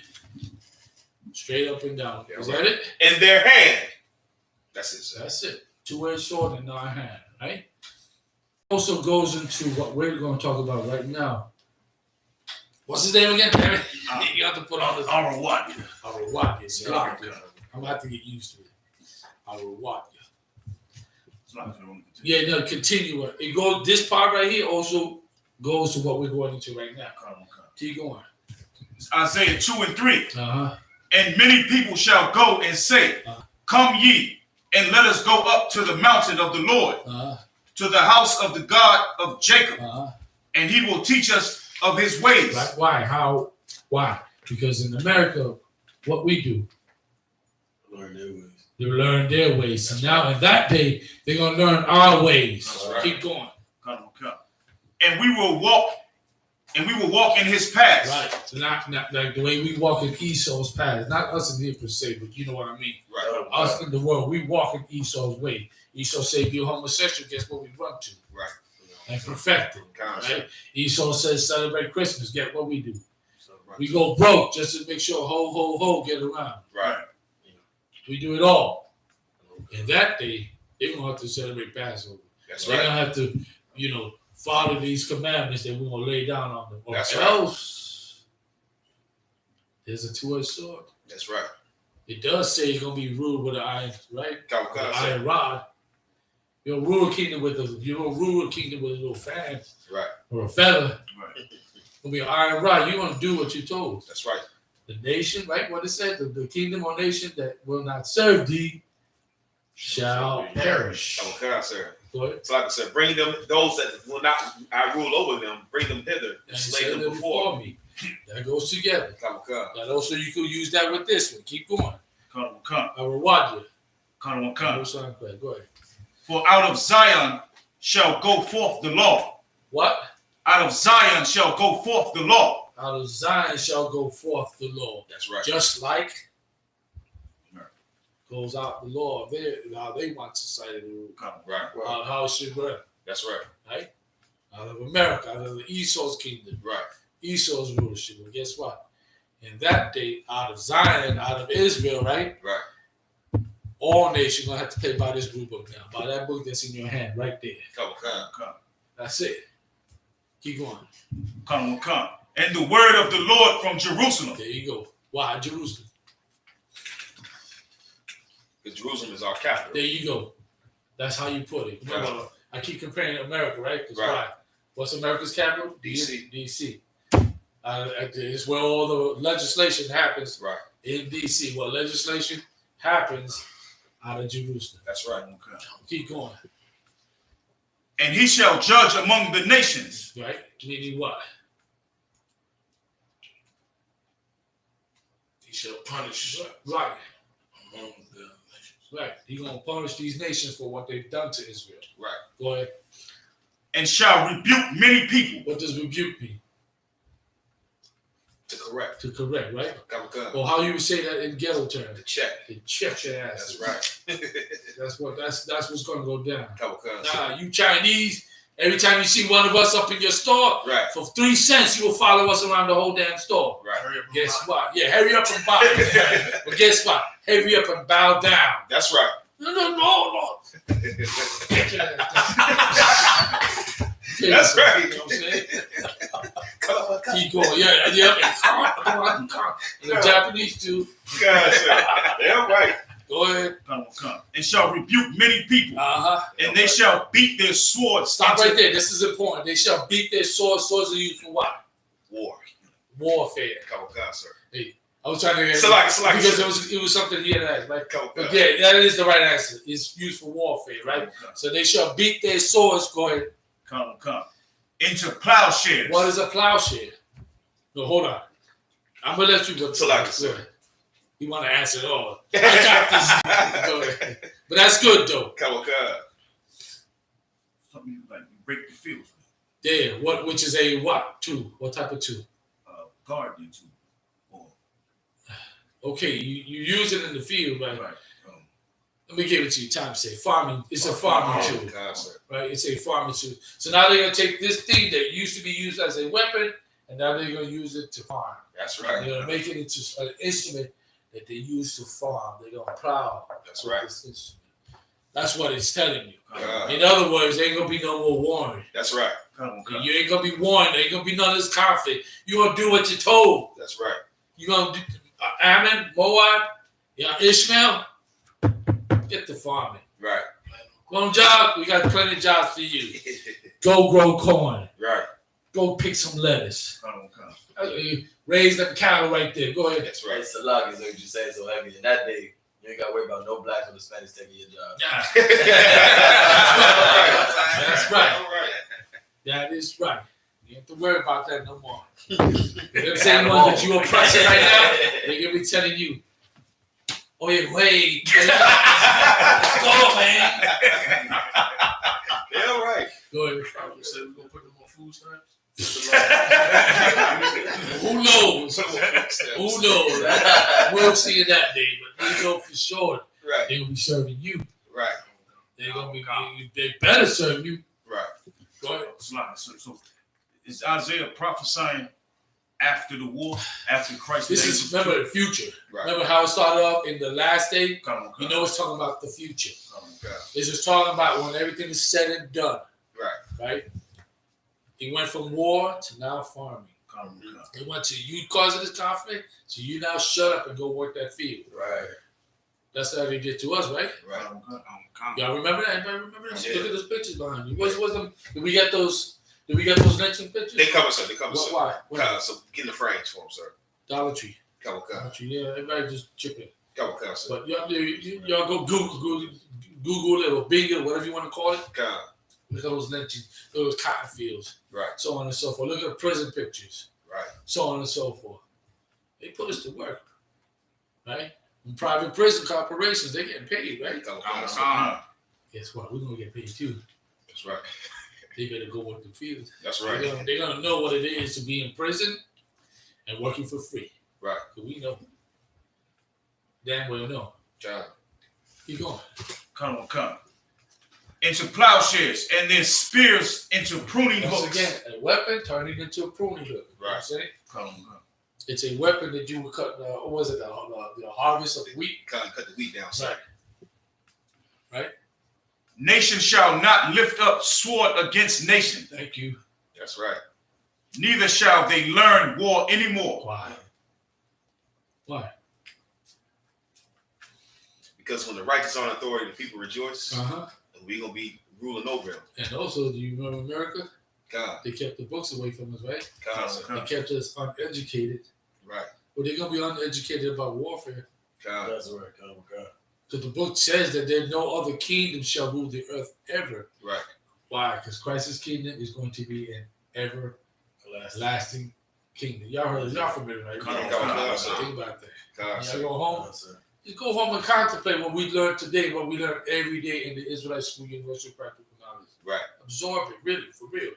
Speaker 2: Straight up and down.
Speaker 7: Yeah,
Speaker 2: Is
Speaker 7: right.
Speaker 2: that it?
Speaker 7: In their hand. That's it, sir.
Speaker 2: That's it. Two-edged sword in our hand, right? Also goes into what we're going to talk about right now. What's his name again? You have to put on this.
Speaker 3: Arawat.
Speaker 2: Yes, I'm about to get used to it. Yeah, no, continue. It goes. This part right here also goes to what we're going into right now. Keep going.
Speaker 3: Isaiah 2:3.
Speaker 2: Uh-huh.
Speaker 3: And many people shall go and say, Come ye, and let us go up to the mountain of the Lord, to the house of the God of Jacob, and he will teach us of his ways.
Speaker 2: Right. Why? How? Why? Because in America, what we do,
Speaker 6: Learn their ways.
Speaker 2: they learn their ways. So now in that day, they're going to learn our ways.
Speaker 7: That's right.
Speaker 2: Keep going.
Speaker 3: And we will walk and we will walk in his paths.
Speaker 2: Right. So not like the way we walk in Esau's path. Not us in here per se, but you know what I mean.
Speaker 7: Right.
Speaker 2: Us in the world, we walk in Esau's way. Esau say be a homosexual, guess what we run to?
Speaker 7: Right.
Speaker 2: And perfect it. Right? Esau says celebrate Christmas, get what we do. We go broke just to make sure ho get around.
Speaker 7: Right.
Speaker 2: We do it all. And that day, they're gonna have to celebrate Passover.
Speaker 7: That's
Speaker 2: They're
Speaker 7: right.
Speaker 2: gonna have to, follow these commandments that we're gonna lay down on them. Or
Speaker 7: That's right.
Speaker 2: else there's a two-edged sword.
Speaker 7: That's right.
Speaker 2: It does say you're gonna be ruled with an iron, right?
Speaker 7: Come
Speaker 2: With an iron rod. You don't rule a kingdom with a little fan
Speaker 7: Right.
Speaker 2: or a feather.
Speaker 3: Right.
Speaker 2: It's gonna be an iron rod. You're gonna do what you're told.
Speaker 7: That's right.
Speaker 2: The nation, right? What it said, the kingdom or nation that will not serve thee shall perish.
Speaker 7: Come on, sir.
Speaker 2: Go ahead.
Speaker 7: So like I said, bring them, those that will not I rule over them, bring them hither and
Speaker 2: And
Speaker 7: slay
Speaker 2: say
Speaker 7: them
Speaker 2: them
Speaker 7: before
Speaker 2: me. That goes together.
Speaker 7: Come.
Speaker 2: And also you could use that with this one. Keep going.
Speaker 3: Come.
Speaker 2: I reward you.
Speaker 3: Come.
Speaker 2: Go ahead.
Speaker 3: For out of Zion shall go forth the law.
Speaker 2: What?
Speaker 3: Out of Zion shall go forth the law.
Speaker 2: Out of Zion shall go forth the law.
Speaker 7: That's right.
Speaker 2: Just like goes out the law of how they want society to rule.
Speaker 7: Right.
Speaker 2: How it should run.
Speaker 7: That's right.
Speaker 2: Right? Out of America, out of the Esau's kingdom.
Speaker 7: Right.
Speaker 2: Esau's rulership. Well, guess what? In that day, out of Zion, out of Israel, right?
Speaker 7: Right.
Speaker 2: All nations gonna have to pay by this blue book now. By that book that's in your hand right there.
Speaker 7: Come.
Speaker 2: That's it. Keep going.
Speaker 3: Come. And the word of the Lord from Jerusalem.
Speaker 2: There you go. Why Jerusalem?
Speaker 7: Because Jerusalem is our capital.
Speaker 2: There you go. That's how you put it. Remember, I keep comparing America, right? Because why? What's America's capital?
Speaker 7: DC.
Speaker 2: DC. It's where all the legislation happens.
Speaker 7: Right.
Speaker 2: In DC. Well, legislation happens out of Jerusalem.
Speaker 7: That's right.
Speaker 2: Keep going.
Speaker 3: And he shall judge among the nations.
Speaker 2: Right? Meaning what? He shall punish. Right. Among the nations. Right. He's going to punish these nations for what they've done to Israel.
Speaker 7: Right.
Speaker 2: Go ahead.
Speaker 3: And shall rebuke many people.
Speaker 2: What does rebuke mean?
Speaker 7: To correct.
Speaker 2: To correct, right?
Speaker 7: Come.
Speaker 2: Or how you would say that in ghetto terms?
Speaker 7: To check.
Speaker 2: To check your ass.
Speaker 7: That's right.
Speaker 2: That's what's going to go down.
Speaker 7: Come.
Speaker 2: Nah, you Chinese. Every time you see one of us up in your store,
Speaker 7: Right.
Speaker 2: for 3 cents, you will follow us around the whole damn store.
Speaker 7: Right.
Speaker 2: Guess what? Yeah, hurry up and bow. But guess what? Hurry up and bow down.
Speaker 7: That's right.
Speaker 2: No. Get your ass down.
Speaker 7: That's right.
Speaker 2: You know what I'm saying?
Speaker 7: Come.
Speaker 2: Keep going. Yeah. Come. And the Japanese too.
Speaker 7: Yeah, right.
Speaker 2: Go ahead.
Speaker 3: Come. And shall rebuke many people. And they shall beat their swords.
Speaker 2: Stop right there. This is important. They shall beat their swords. Swords are used for what?
Speaker 7: War.
Speaker 2: Warfare.
Speaker 7: Come, sir.
Speaker 2: Hey, I was trying to
Speaker 7: So like
Speaker 2: because it was something he had asked, right?
Speaker 7: Come.
Speaker 2: But yeah, that is the right answer. It's used for warfare, right? So they shall beat their swords. Go ahead.
Speaker 3: Come. Into plowshares.
Speaker 2: What is a plowshare? No, hold on. I'm gonna let you go.
Speaker 7: So like I said.
Speaker 2: You want to answer it all? I got this. Go ahead. But that's good though.
Speaker 7: Come.
Speaker 3: Something like break the fields.
Speaker 2: There. Which is a what? Tool. What type of tool?
Speaker 3: Gardening tool.
Speaker 2: Okay, you use it in the field, right?
Speaker 3: Right.
Speaker 2: Let me give it to you. Time to say farming. It's a farming tool,
Speaker 7: Sir.
Speaker 2: right? It's a farming tool. So now they're gonna take this thing that used to be used as a weapon, and now they're gonna use it to farm.
Speaker 7: That's right.
Speaker 2: They're gonna make it into an instrument that they use to farm. They're gonna plow.
Speaker 7: That's right.
Speaker 2: This instrument. That's what it's telling you.
Speaker 7: Uh,
Speaker 2: In other words, there ain't gonna be no more warring.
Speaker 7: That's right.
Speaker 2: You ain't gonna be warned. There ain't gonna be none of this conflict. You're gonna do what you're told.
Speaker 7: That's right.
Speaker 2: You're gonna do Ammon, Moab, Ishmael. Get to farming.
Speaker 7: Right.
Speaker 2: One job, we got plenty of jobs for you. Go grow corn.
Speaker 7: Right.
Speaker 2: Go pick some lettuce. Raise them cattle right there. Go ahead.
Speaker 7: That's
Speaker 6: Right,
Speaker 7: right.
Speaker 6: Salag is what you say so heavy. In that day, you ain't got to worry about no blacks or Hispanics taking your job.
Speaker 2: Yeah. That's right.
Speaker 7: All right.
Speaker 2: That is right. You don't have to worry about that no more. Them same ones that you oppressing right now, they're gonna be telling you, "Oh yeah, wait, let's go, man."
Speaker 7: Yeah, right.
Speaker 2: Go ahead.
Speaker 1: Probably said we're gonna put them on food stamps.
Speaker 2: Who knows? Who knows? We'll see in that day, but we know for sure
Speaker 7: Right.
Speaker 2: they're gonna be serving you.
Speaker 7: Right.
Speaker 2: They're gonna be. They better serve you.
Speaker 7: Right.
Speaker 2: Go ahead.
Speaker 3: So is Isaiah prophesying after the war, after Christ?
Speaker 2: This is remember the future.
Speaker 7: Right.
Speaker 2: Remember how it started off in the last day.
Speaker 3: Come on.
Speaker 2: You know, it's talking about the future.
Speaker 7: Okay.
Speaker 2: This is talking about when everything is said and done.
Speaker 7: Right.
Speaker 2: Right. He went from war to now farming. They went to you causing this conflict, so you now shut up and go work that field.
Speaker 6: Right.
Speaker 2: That's how they did to us, right?
Speaker 7: Right.
Speaker 2: Y'all remember that? Anybody remember that?
Speaker 7: Yeah.
Speaker 2: Look at those pictures behind you. What's them? Did we get those lynching pictures?
Speaker 7: They cover some. They cover some.
Speaker 2: Why?
Speaker 7: So get in the frames for them, sir.
Speaker 2: Dollar Tree.
Speaker 7: Couple
Speaker 2: Dollar Tree. Yeah, everybody just chip in.
Speaker 7: Couple sir.
Speaker 2: But y'all go Google it or Bing it, whatever you want to call it. Look at those lynchings, those cotton fields,
Speaker 7: Right.
Speaker 2: so on and so forth. Look at the prison pictures,
Speaker 7: Right.
Speaker 2: so on and so forth. They put us to work, right? In private prison corporations, they getting paid, right? Guess what? We're gonna get paid too.
Speaker 7: That's right.
Speaker 2: They better go work the fields.
Speaker 7: That's right.
Speaker 2: They're gonna know what it is to be in prison and working for free.
Speaker 7: Right.
Speaker 2: Cause we know. Damn well know.
Speaker 7: John.
Speaker 2: Keep going.
Speaker 3: Come. Into plowshares and then spears into pruning
Speaker 2: Once
Speaker 3: hooks.
Speaker 2: again, a weapon turning into a pruning hook. You know what I'm
Speaker 7: Right.
Speaker 2: saying?
Speaker 3: Come.
Speaker 2: It's a weapon that you would cut. What was it? The harvest of wheat.
Speaker 7: Cut the wheat down, sir.
Speaker 2: Right.
Speaker 3: Nation shall not lift up sword against nation,
Speaker 2: Thank you.
Speaker 7: That's right.
Speaker 3: neither shall they learn war anymore.
Speaker 2: Why?
Speaker 7: Because when the righteous are in authority, the people rejoice.
Speaker 2: Uh-huh.
Speaker 7: And we're gonna be ruling over them.
Speaker 2: And also, do you remember America?
Speaker 7: God.
Speaker 2: They kept the books away from us, right?
Speaker 7: God, sir.
Speaker 2: They kept us uneducated.
Speaker 7: Right.
Speaker 2: Well, they're gonna be uneducated about warfare.
Speaker 7: God.
Speaker 6: That's right. God.
Speaker 2: Because the book says that there no other kingdom shall rule the earth ever.
Speaker 7: Right.
Speaker 2: Why? Because Christ's kingdom is going to be an everlasting kingdom. Y'all heard it. Y'all familiar, right?
Speaker 7: God.
Speaker 2: Think about that.
Speaker 7: God,
Speaker 2: Y'all go home. You go home and contemplate what we learned today, what we learned every day in the Israelite School Universal Practical Knowledge.
Speaker 7: Right.
Speaker 2: Absorb it, really, for real.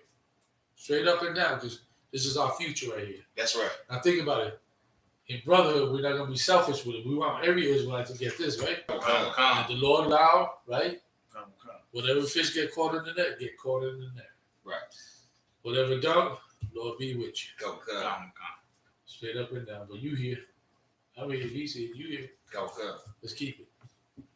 Speaker 2: Straight up and down, because this is our future right here.
Speaker 7: That's right.
Speaker 2: Now think about it. In brotherhood, we're not going to be selfish with it. We want every Israelite to get this, right? And the Lord allow, right? Whatever fish get caught in the net, get caught in the net.
Speaker 7: Right.
Speaker 2: Whatever done, Lord be with you.
Speaker 7: Go.
Speaker 2: Straight up and down. But you here. I mean, if he said you here,
Speaker 7: Go.
Speaker 2: let's keep it.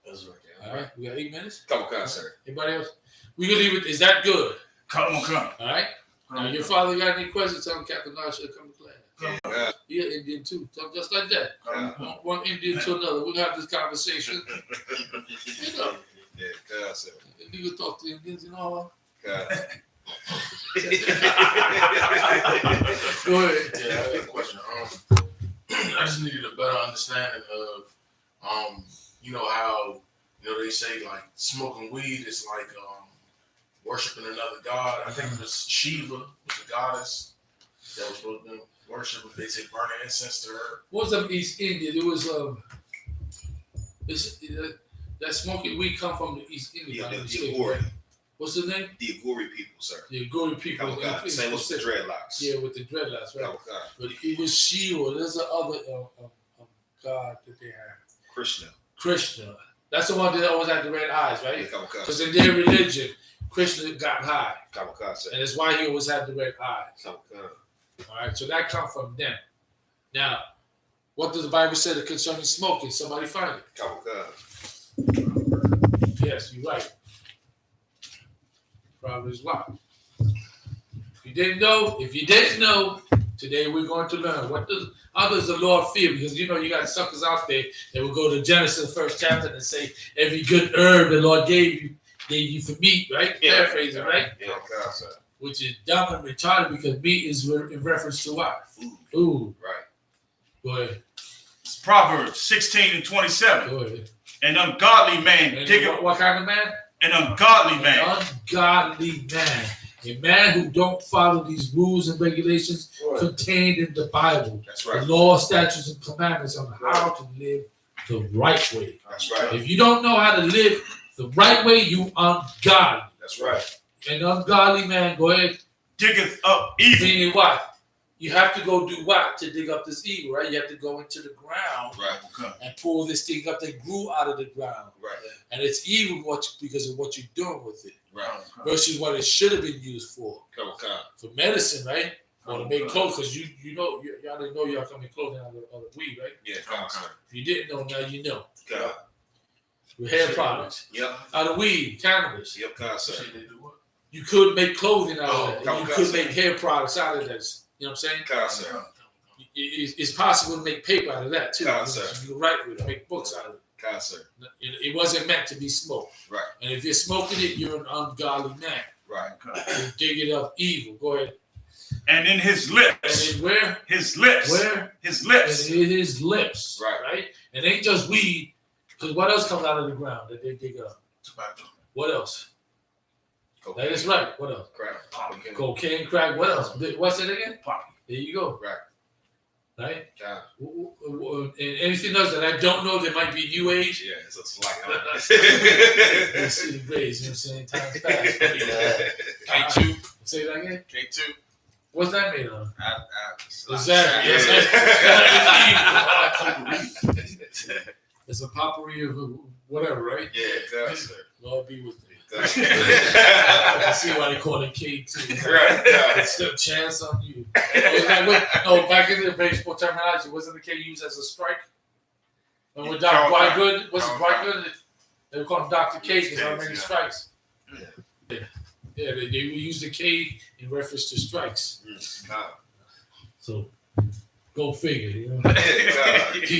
Speaker 6: That's right.
Speaker 2: All right? We got 8 minutes?
Speaker 7: Go, sir.
Speaker 2: Anybody else? We can leave it. Is that good?
Speaker 3: Come.
Speaker 2: All right? Now, your father got any questions? Tell him Captain Nash should come to class.
Speaker 7: God.
Speaker 2: He an Indian too. Talk just like that.
Speaker 7: God.
Speaker 2: One Indian to another. We'll have this conversation. You know,
Speaker 7: Yeah, God, sir.
Speaker 2: you can talk to Indians and all.
Speaker 7: God.
Speaker 2: Go ahead.
Speaker 8: Yeah, I have a question. I just needed a better understanding of, you know how, they say like smoking weed is like worshiping another god. I think it was Shiva, was the goddess that was supposed to worship. They say burning incense to her.
Speaker 2: What was up East India? There was that smoking weed come from the East India.
Speaker 7: Yeah, the Agori.
Speaker 2: What's the name?
Speaker 7: The Agori people, sir.
Speaker 2: The Agori people.
Speaker 7: Go, God. Same with the dreadlocks.
Speaker 2: Yeah, with the dreadlocks, right?
Speaker 7: Go, God.
Speaker 2: But it was Shiva. There's another god that they have. Krishna. That's the one that always had the red eyes, right? Because in their religion, Krishna got high. And that's why he always had the red eyes. All right, so that comes from them. Now, what does the Bible say concerning smoking? Somebody find it. Yes, you're right. Proverbs what? If you didn't know, today we're going to learn. How does the Lord feel? Because you got suckers out there that will go to Genesis 1st chapter and say every good herb the Lord gave you for meat, right?
Speaker 7: Yeah.
Speaker 2: Paraphrasing, right?
Speaker 7: Yeah, God, sir.
Speaker 2: Which is dumb and retarded because meat is in reference to what?
Speaker 7: Food. Right.
Speaker 2: Go ahead.
Speaker 3: It's Proverbs 16:27.
Speaker 2: Go ahead.
Speaker 3: An ungodly man
Speaker 2: And what kind of man?
Speaker 3: An ungodly man.
Speaker 2: An ungodly man. A man who don't follow these rules and regulations contained in the Bible.
Speaker 7: That's right.
Speaker 2: The law, statutes, and commandments on how to live the right way.
Speaker 7: That's right.
Speaker 2: If you don't know how to live the right way, you ungodly.
Speaker 7: That's right.
Speaker 2: An ungodly man, go ahead.
Speaker 3: diggeth up evil.
Speaker 2: Meaning what? You have to go do what to dig up this evil, right? You have to go into the ground and pull this thing up that grew out of the ground.
Speaker 7: Right.
Speaker 2: And it's evil because of what you're doing with it.
Speaker 7: Right.
Speaker 2: Versus what it should have been used for. For medicine, right? Or to make clothes, because you know, y'all didn't know y'all can make clothing out of weed, right?
Speaker 7: Yeah,
Speaker 2: If you didn't know, now you know.
Speaker 7: God.
Speaker 2: With hair products.
Speaker 7: Yep.
Speaker 2: Out of weed, cannabis.
Speaker 7: Yep, God, sir.
Speaker 2: You could make clothing out of that. You
Speaker 7: God,
Speaker 2: could
Speaker 7: sir.
Speaker 2: make hair products out of that. You know what I'm saying?
Speaker 7: God, sir.
Speaker 2: It's possible to make paper out of that too.
Speaker 7: God, sir.
Speaker 2: You can write with it, make books out of it.
Speaker 7: God, sir.
Speaker 2: It wasn't meant to be smoked.
Speaker 7: Right.
Speaker 2: And if you're smoking it, you're an ungodly man.
Speaker 7: Right.
Speaker 2: You dig it up evil. Go ahead.
Speaker 3: And in his
Speaker 2: And
Speaker 3: lips.
Speaker 2: then where?
Speaker 3: His lips.
Speaker 2: Where?
Speaker 3: His
Speaker 2: And
Speaker 3: lips.
Speaker 2: in his lips.
Speaker 7: Right.
Speaker 2: It ain't just weed. Because what else comes out of the ground that they dig up?
Speaker 8: Tobacco.
Speaker 2: What else?
Speaker 7: Cocaine.
Speaker 2: That is right. What else?
Speaker 7: Crack.
Speaker 2: Cocaine, crack. What else? What's it again?
Speaker 3: Poppy.
Speaker 2: There you go.
Speaker 7: Right.
Speaker 2: Right?
Speaker 7: God.
Speaker 2: And anything else that I don't know that might be new age?
Speaker 7: Yeah, it's a slack.
Speaker 2: Let's see the grades, you know what I'm saying? Time's fast.
Speaker 5: K2.
Speaker 2: Say that again?
Speaker 5: K2.
Speaker 2: What's that made of?
Speaker 5: Exactly.
Speaker 2: It's a potpourri of whatever, right?
Speaker 7: Yeah, God, sir.
Speaker 2: Lord be with me.
Speaker 7: God.
Speaker 2: I can see why they call it K2.
Speaker 7: Right.
Speaker 2: It's a chance on you. No, back in the baseball terminology, wasn't the K used as a strike? And with Dr. Wygood, was it Wygood? They would call him Dr. K because how many strikes? Yeah, they would use the K in reference to strikes.
Speaker 7: God.
Speaker 2: So, go figure, you know.
Speaker 7: God.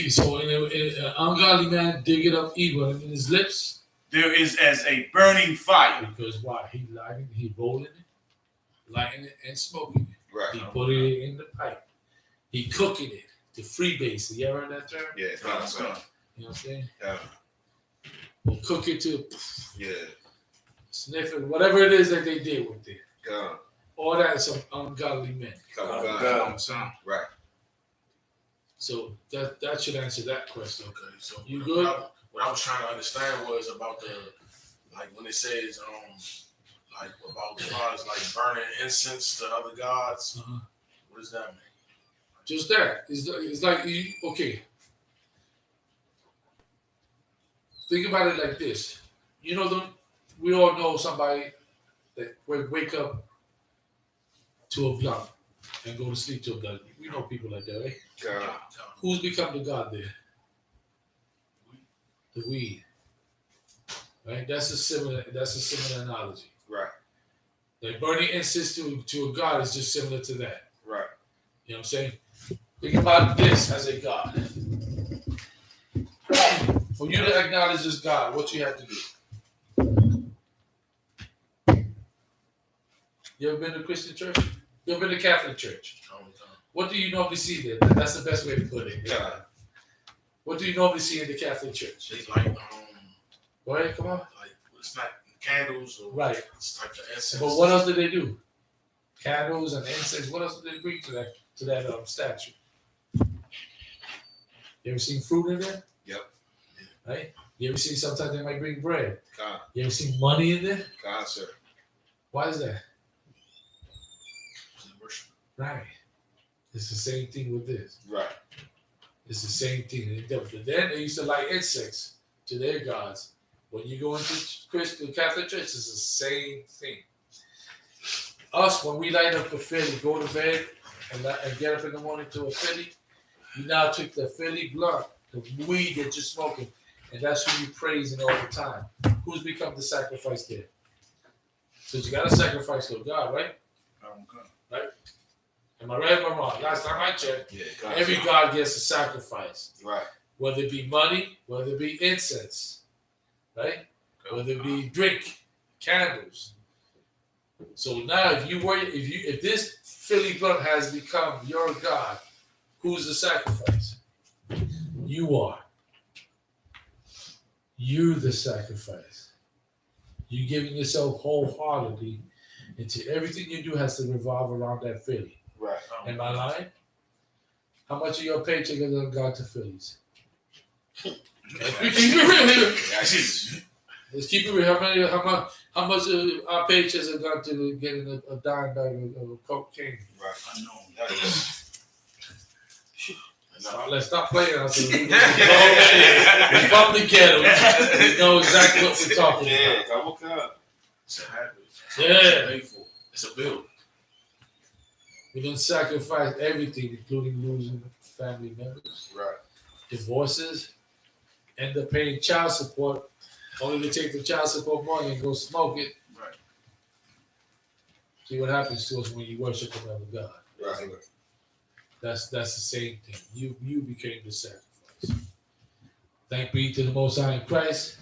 Speaker 2: So, an ungodly man digging up evil in his lips.
Speaker 3: There is as a burning fire.
Speaker 2: Because why? He rolling it, lighting it, and smoking it.
Speaker 7: Right.
Speaker 2: He putting it in the pipe. He cooking it. The freebase. You ever heard that term?
Speaker 7: Yeah, God, sir.
Speaker 2: You know what I'm saying?
Speaker 7: Yeah.
Speaker 2: Or cook it to
Speaker 7: Yeah.
Speaker 2: sniff it, whatever it is that they did with it.
Speaker 7: God.
Speaker 2: All that is some ungodly men.
Speaker 7: God.
Speaker 2: You know what I'm saying?
Speaker 7: Right.
Speaker 2: So that should answer that question.
Speaker 8: Okay, so
Speaker 2: You good?
Speaker 8: What I was trying to understand was about the, like when it says, like about gods like burning incense to other gods.
Speaker 2: Uh-huh.
Speaker 8: What does that mean?
Speaker 2: Just that. It's like, okay. Think about it like this. You know, we all know somebody that wake up to a blunt and go to sleep to a blunt. We know people like that, right?
Speaker 7: God.
Speaker 2: Who's become the god there? The weed. Right? That's a similar analogy.
Speaker 7: Right.
Speaker 2: Like burning incense to a god is just similar to that.
Speaker 7: Right.
Speaker 2: You know what I'm saying? Think about this as a god. For you to acknowledge this God, what you have to do? You ever been to a Christian church? You ever been to Catholic church? What do you normally see there? That's the best way to put it.
Speaker 7: God.
Speaker 2: What do you normally see in the Catholic church?
Speaker 8: It's like
Speaker 2: Go ahead, come on.
Speaker 8: like it's not candles or
Speaker 2: Right.
Speaker 8: it's type of incense.
Speaker 2: But what else did they do? Candles and incense. What else did they bring to that statue? You ever seen fruit in there?
Speaker 7: Yep.
Speaker 2: Right? You ever seen sometimes they might bring bread?
Speaker 7: God.
Speaker 2: You ever seen money in there?
Speaker 7: God, sir.
Speaker 2: Why is that?
Speaker 8: Worship.
Speaker 2: Right. It's the same thing with this.
Speaker 7: Right.
Speaker 2: It's the same thing. Then they used to light incense to their gods. When you go into Christian Catholic church, it's the same thing. Us, when we light up a Philly, go to bed and get up in the morning to a Philly, you now took the Philly blunt, the weed that you're smoking, and that's who you're praising all the time. Who's become the sacrifice there? Because you got to sacrifice to God, right? Right? Am I right or am I wrong? Last time I checked,
Speaker 7: Yeah.
Speaker 2: every God gets a sacrifice.
Speaker 7: Right.
Speaker 2: Whether it be money, whether it be incense, right? Whether it be drink, candles. So now if this Philly blunt has become your God, who's the sacrifice? You are. You're the sacrifice. You're giving yourself wholeheartedly into everything you do has to revolve around that Philly.
Speaker 7: Right.
Speaker 2: Am I lying? How much of your paycheck is gone to Phillies? We keep it real here. Let's keep it real. How much our paychecks have gone to getting a dime bag of cocaine?
Speaker 7: Right.
Speaker 3: I know.
Speaker 2: Let's stop playing. We're from the ghetto. We know exactly what we're talking about.
Speaker 3: It's a habit.
Speaker 2: Yeah.
Speaker 3: Painful. It's a bill.
Speaker 2: We done sacrifice everything, including losing family members,
Speaker 7: Right.
Speaker 2: divorces, end up paying child support, only to take the child support money and go smoke it.
Speaker 3: Right.
Speaker 2: See what happens to us when you worship another God.
Speaker 7: Right.
Speaker 2: That's the same thing. You became the sacrifice. Thank be to the Most High in Christ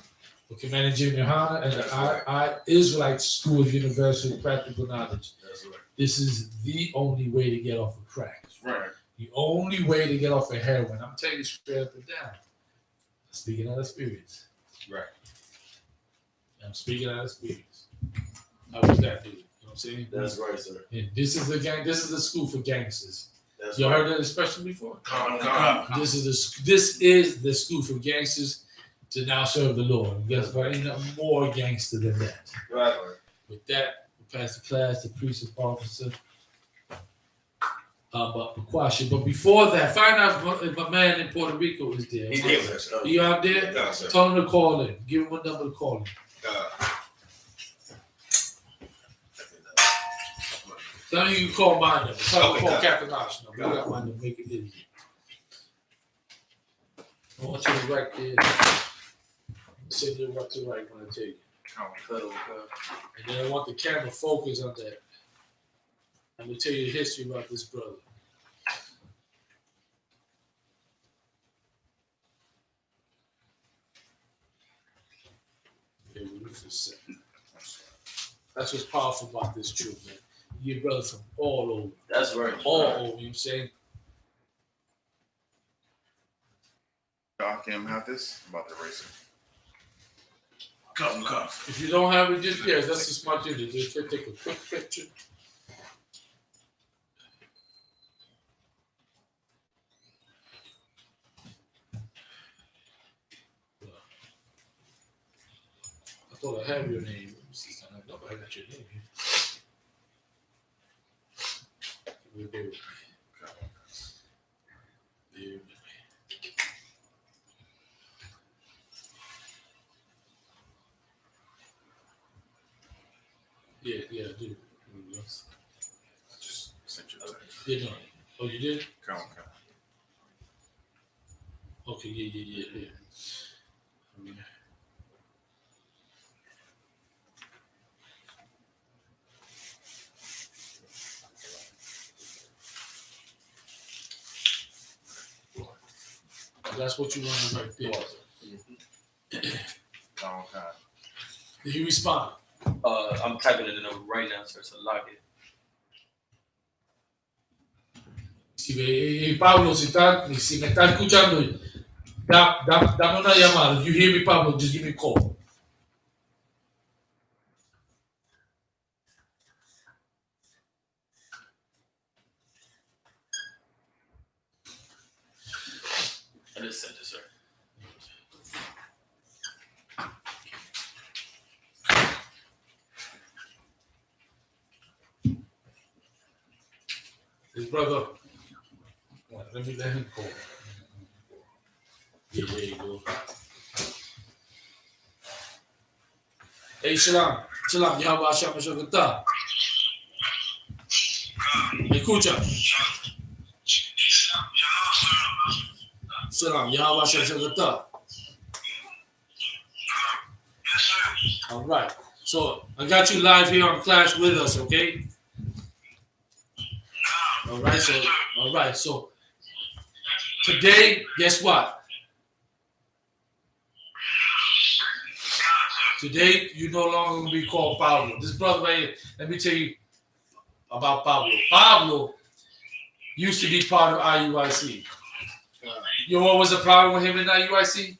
Speaker 2: for commanding Jim YAHANNA and the Israelite School of Universal Practical Knowledge.
Speaker 3: That's right.
Speaker 2: This is the only way to get off of crack.
Speaker 3: That's right.
Speaker 2: The only way to get off of heroin. I'm telling you straight up and down. Speaking out of experience.
Speaker 7: Right.
Speaker 2: I'm speaking out of experience. How was that, dude? You know what I'm saying?
Speaker 6: That's right, sir.
Speaker 2: And this is the gang. This is the school for gangsters.
Speaker 6: That's
Speaker 2: You
Speaker 6: right.
Speaker 2: heard that expression before?
Speaker 3: Come.
Speaker 2: This is the school for gangsters to now serve the Lord. And guess what? Ain't nothing more gangster than that.
Speaker 7: Right.
Speaker 2: With that, we pass the class to priest officer. But before that, find out if my man in Puerto Rico is there.
Speaker 6: He did, sir.
Speaker 2: You out there?
Speaker 7: No, sir.
Speaker 2: Tell him to call in. Give him a number to call in. Tell him you can call my number. Tell him to call Captain Osh number. I got my number. Make it easy. I want you to write there. Send you what to write when I tell you. And then I want the camera focus on that. I'm going to tell you the history about this brother. Okay, we'll do for a second. That's what's powerful about this truth, man. You get brothers from all over.
Speaker 6: That's right.
Speaker 2: All over, you know what I'm saying?
Speaker 4: Y'all can't have this. I'm about to erase it.
Speaker 3: Come.
Speaker 2: If you don't have it, just that's just my duty. Just take a quick picture. I thought I had your name. I know I got your name here. Bear with me. Bear with me. Yeah, I do.
Speaker 4: Just sent you a text.
Speaker 2: Yeah, no. Oh, you did?
Speaker 4: Come.
Speaker 2: Okay, yeah. Okay. That's what you want right there.
Speaker 4: Come.
Speaker 2: Did he respond?
Speaker 6: I'm typing in the number right now, sir, so lock it.
Speaker 2: Si Pablo, si me está escuchando, dame una llamada. If you hear me, Pablo, just give me a call.
Speaker 6: I just sent it, sir.
Speaker 2: His brother. Let him call. Yeah, there you go. Hey, Shalom, Yahweh Hashem Shokata. Escucha. Shalom, Yahweh Hashem Shokata. All right. So I got you live here on Clash with us, okay? All right. So today, guess what? Today, you no longer gonna be called Pablo. This brother right here, let me tell you about Pablo. Pablo used to be part of IUIC. You know what was the problem with him in IUIC?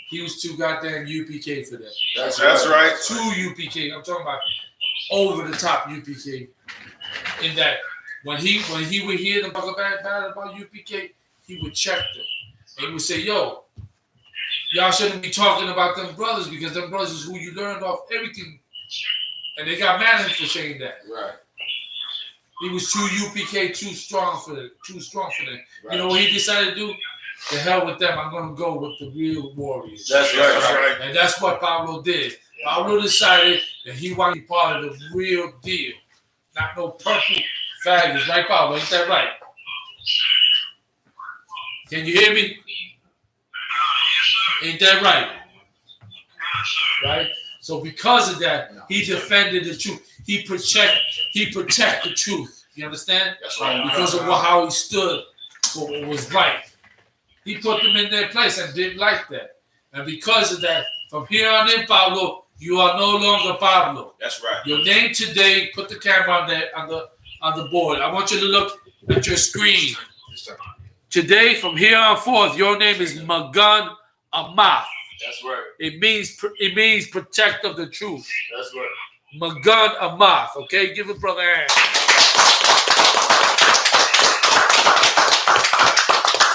Speaker 2: He was too goddamn UPK for them.
Speaker 4: That's right.
Speaker 2: Too UPK. I'm talking about over the top UPK. In that when he would hear them talk bad about UPK, he would check them. And he would say, yo, y'all shouldn't be talking about them brothers because them brothers is who you learned off everything. And they got mad at him for saying that.
Speaker 8: Right.
Speaker 2: He was too UPK, too strong for them.
Speaker 8: Right.
Speaker 2: You know what he decided to do? The hell with them. I'm going to go with the real warriors.
Speaker 6: That's right.
Speaker 2: And that's what Pablo did. Pablo decided that he wanted to be part of the real deal. Not no purple faggots. Right, Pablo? Ain't that right? Can you hear me? Ain't that right? Right? So because of that, he defended the truth. He protect the truth. You understand?
Speaker 8: That's right.
Speaker 2: Because of how he stood for what was right. He put them in their place and didn't like that. And because of that, from here on in, Pablo, you are no longer Pablo.
Speaker 7: That's right.
Speaker 2: Your name today, put the camera on there on the board. I want you to look at your screen. Today, from here on forth, your name is Magan Amath.
Speaker 6: That's right.
Speaker 2: It means protect of the truth.
Speaker 6: That's right.
Speaker 2: Magan Amath. Okay, give a brother a hand.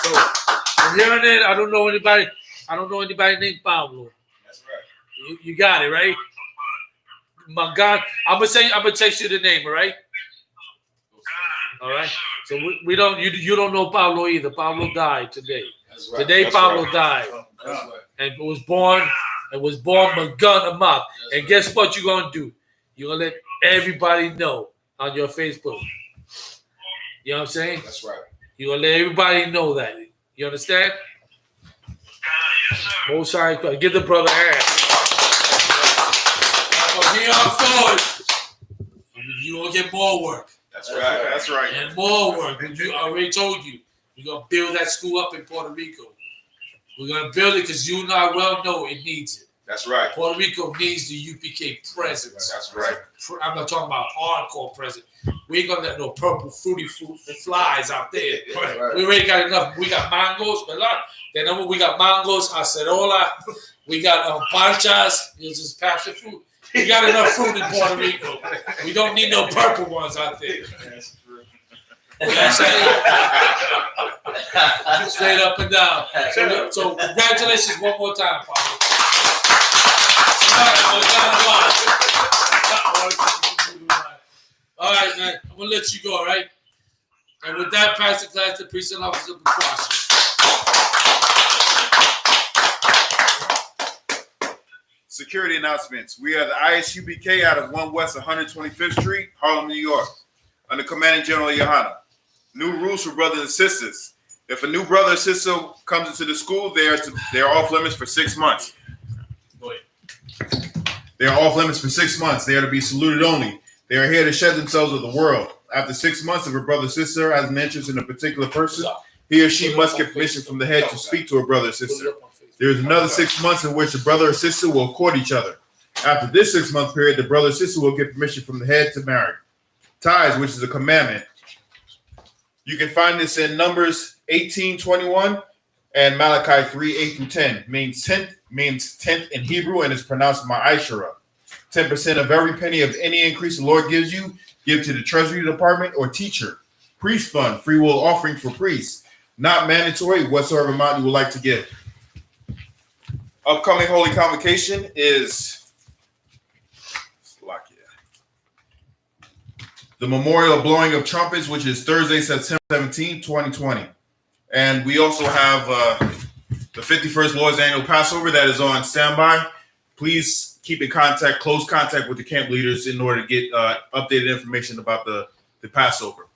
Speaker 2: So from here on in, I don't know anybody named Pablo.
Speaker 7: That's right.
Speaker 2: You got it, right? Magan. I'm gonna text you the name, all right? All right. So we don't. You don't know Pablo either. Pablo died today.
Speaker 8: That's right.
Speaker 2: Today
Speaker 8: That's
Speaker 2: Pablo
Speaker 8: right.
Speaker 2: died,
Speaker 8: That's right.
Speaker 2: and was born Magan Amath. And guess what you're gonna do? You're gonna let everybody know on your Facebook. You know what I'm saying?
Speaker 8: That's right.
Speaker 2: You're gonna let everybody know that. You understand? Most High, give the brother a hand. From here on forward, you gonna get more work.
Speaker 7: That's right.
Speaker 4: That's right.
Speaker 2: And more work. I already told you. We're going to build that school up in Puerto Rico. We're going to build it because you and I well know it needs it.
Speaker 7: That's right.
Speaker 2: Puerto Rico needs the UPK presence.
Speaker 7: That's right.
Speaker 2: I'm not talking about hardcore presence. We ain't going to let no purple fruity flies out there.
Speaker 6: Right.
Speaker 2: We already got enough. We got mangoes. Then we got mangoes, acerola. We got panchas. It's just passion fruit. We got enough fruit in Puerto Rico. We don't need no purple ones out there.
Speaker 7: That's true.
Speaker 2: You know what I'm saying? Straight up and down. So congratulations one more time, Pablo. All right, man. I'm going to let you go, all right? And with that, pass the class to priest and officer of the process.
Speaker 4: Security announcements. We are the I.S.U.P.K out of 1 West 125th Street, Harlem, New York, under Commanding General YAHANNA. New rules for brothers and sisters. If a new brother or sister comes into the school, they are off limits for 6 months.
Speaker 2: Go ahead.
Speaker 4: They are off limits for 6 months. They are to be saluted only. They are here to shed themselves of the world. After 6 months, if a brother or sister has an interest in a particular person, he or she must get permission from the head to speak to a brother or sister. There is another 6 months in which a brother or sister will court each other. After this 6 month period, the brother or sister will get permission from the head to marry. Tithes, which is a commandment. You can find this in Numbers 18:21 and Malachi 3:8-10. Means tenth in Hebrew and is pronounced ma'ashara. 10% of every penny of any increase the Lord gives you, give to the Treasury Department or teacher. Priest fund, free will offering for priests. Not mandatory, whatsoever amount you would like to give. Upcoming Holy Convocation is the Memorial Blowing of Trumpets, which is Thursday, September 17, 2020. And we also have the 51st Lord's Annual Passover that is on standby. Please keep in close contact with the camp leaders in order to get updated information about the Passover.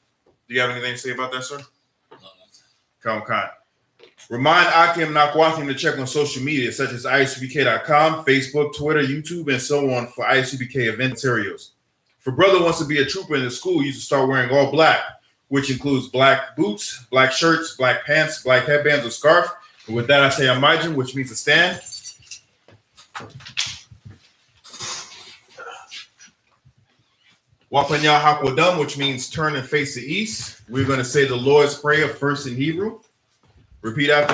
Speaker 4: Do you have anything to say about that, sir? Come. Remind Akim Nakwathim to check on social media such as ISUPK.com, Facebook, Twitter, YouTube, and so on for ISUPK event materials. If a brother wants to be a trooper in the school, you should start wearing all black, which includes black boots, black shirts, black pants, black headbands, or scarf. And with that, I say Amajin, which means to stand. Wapanya Hakwadam, which means turn and face the east. We're going to say the Lord's Prayer first in Hebrew. Repeat after me.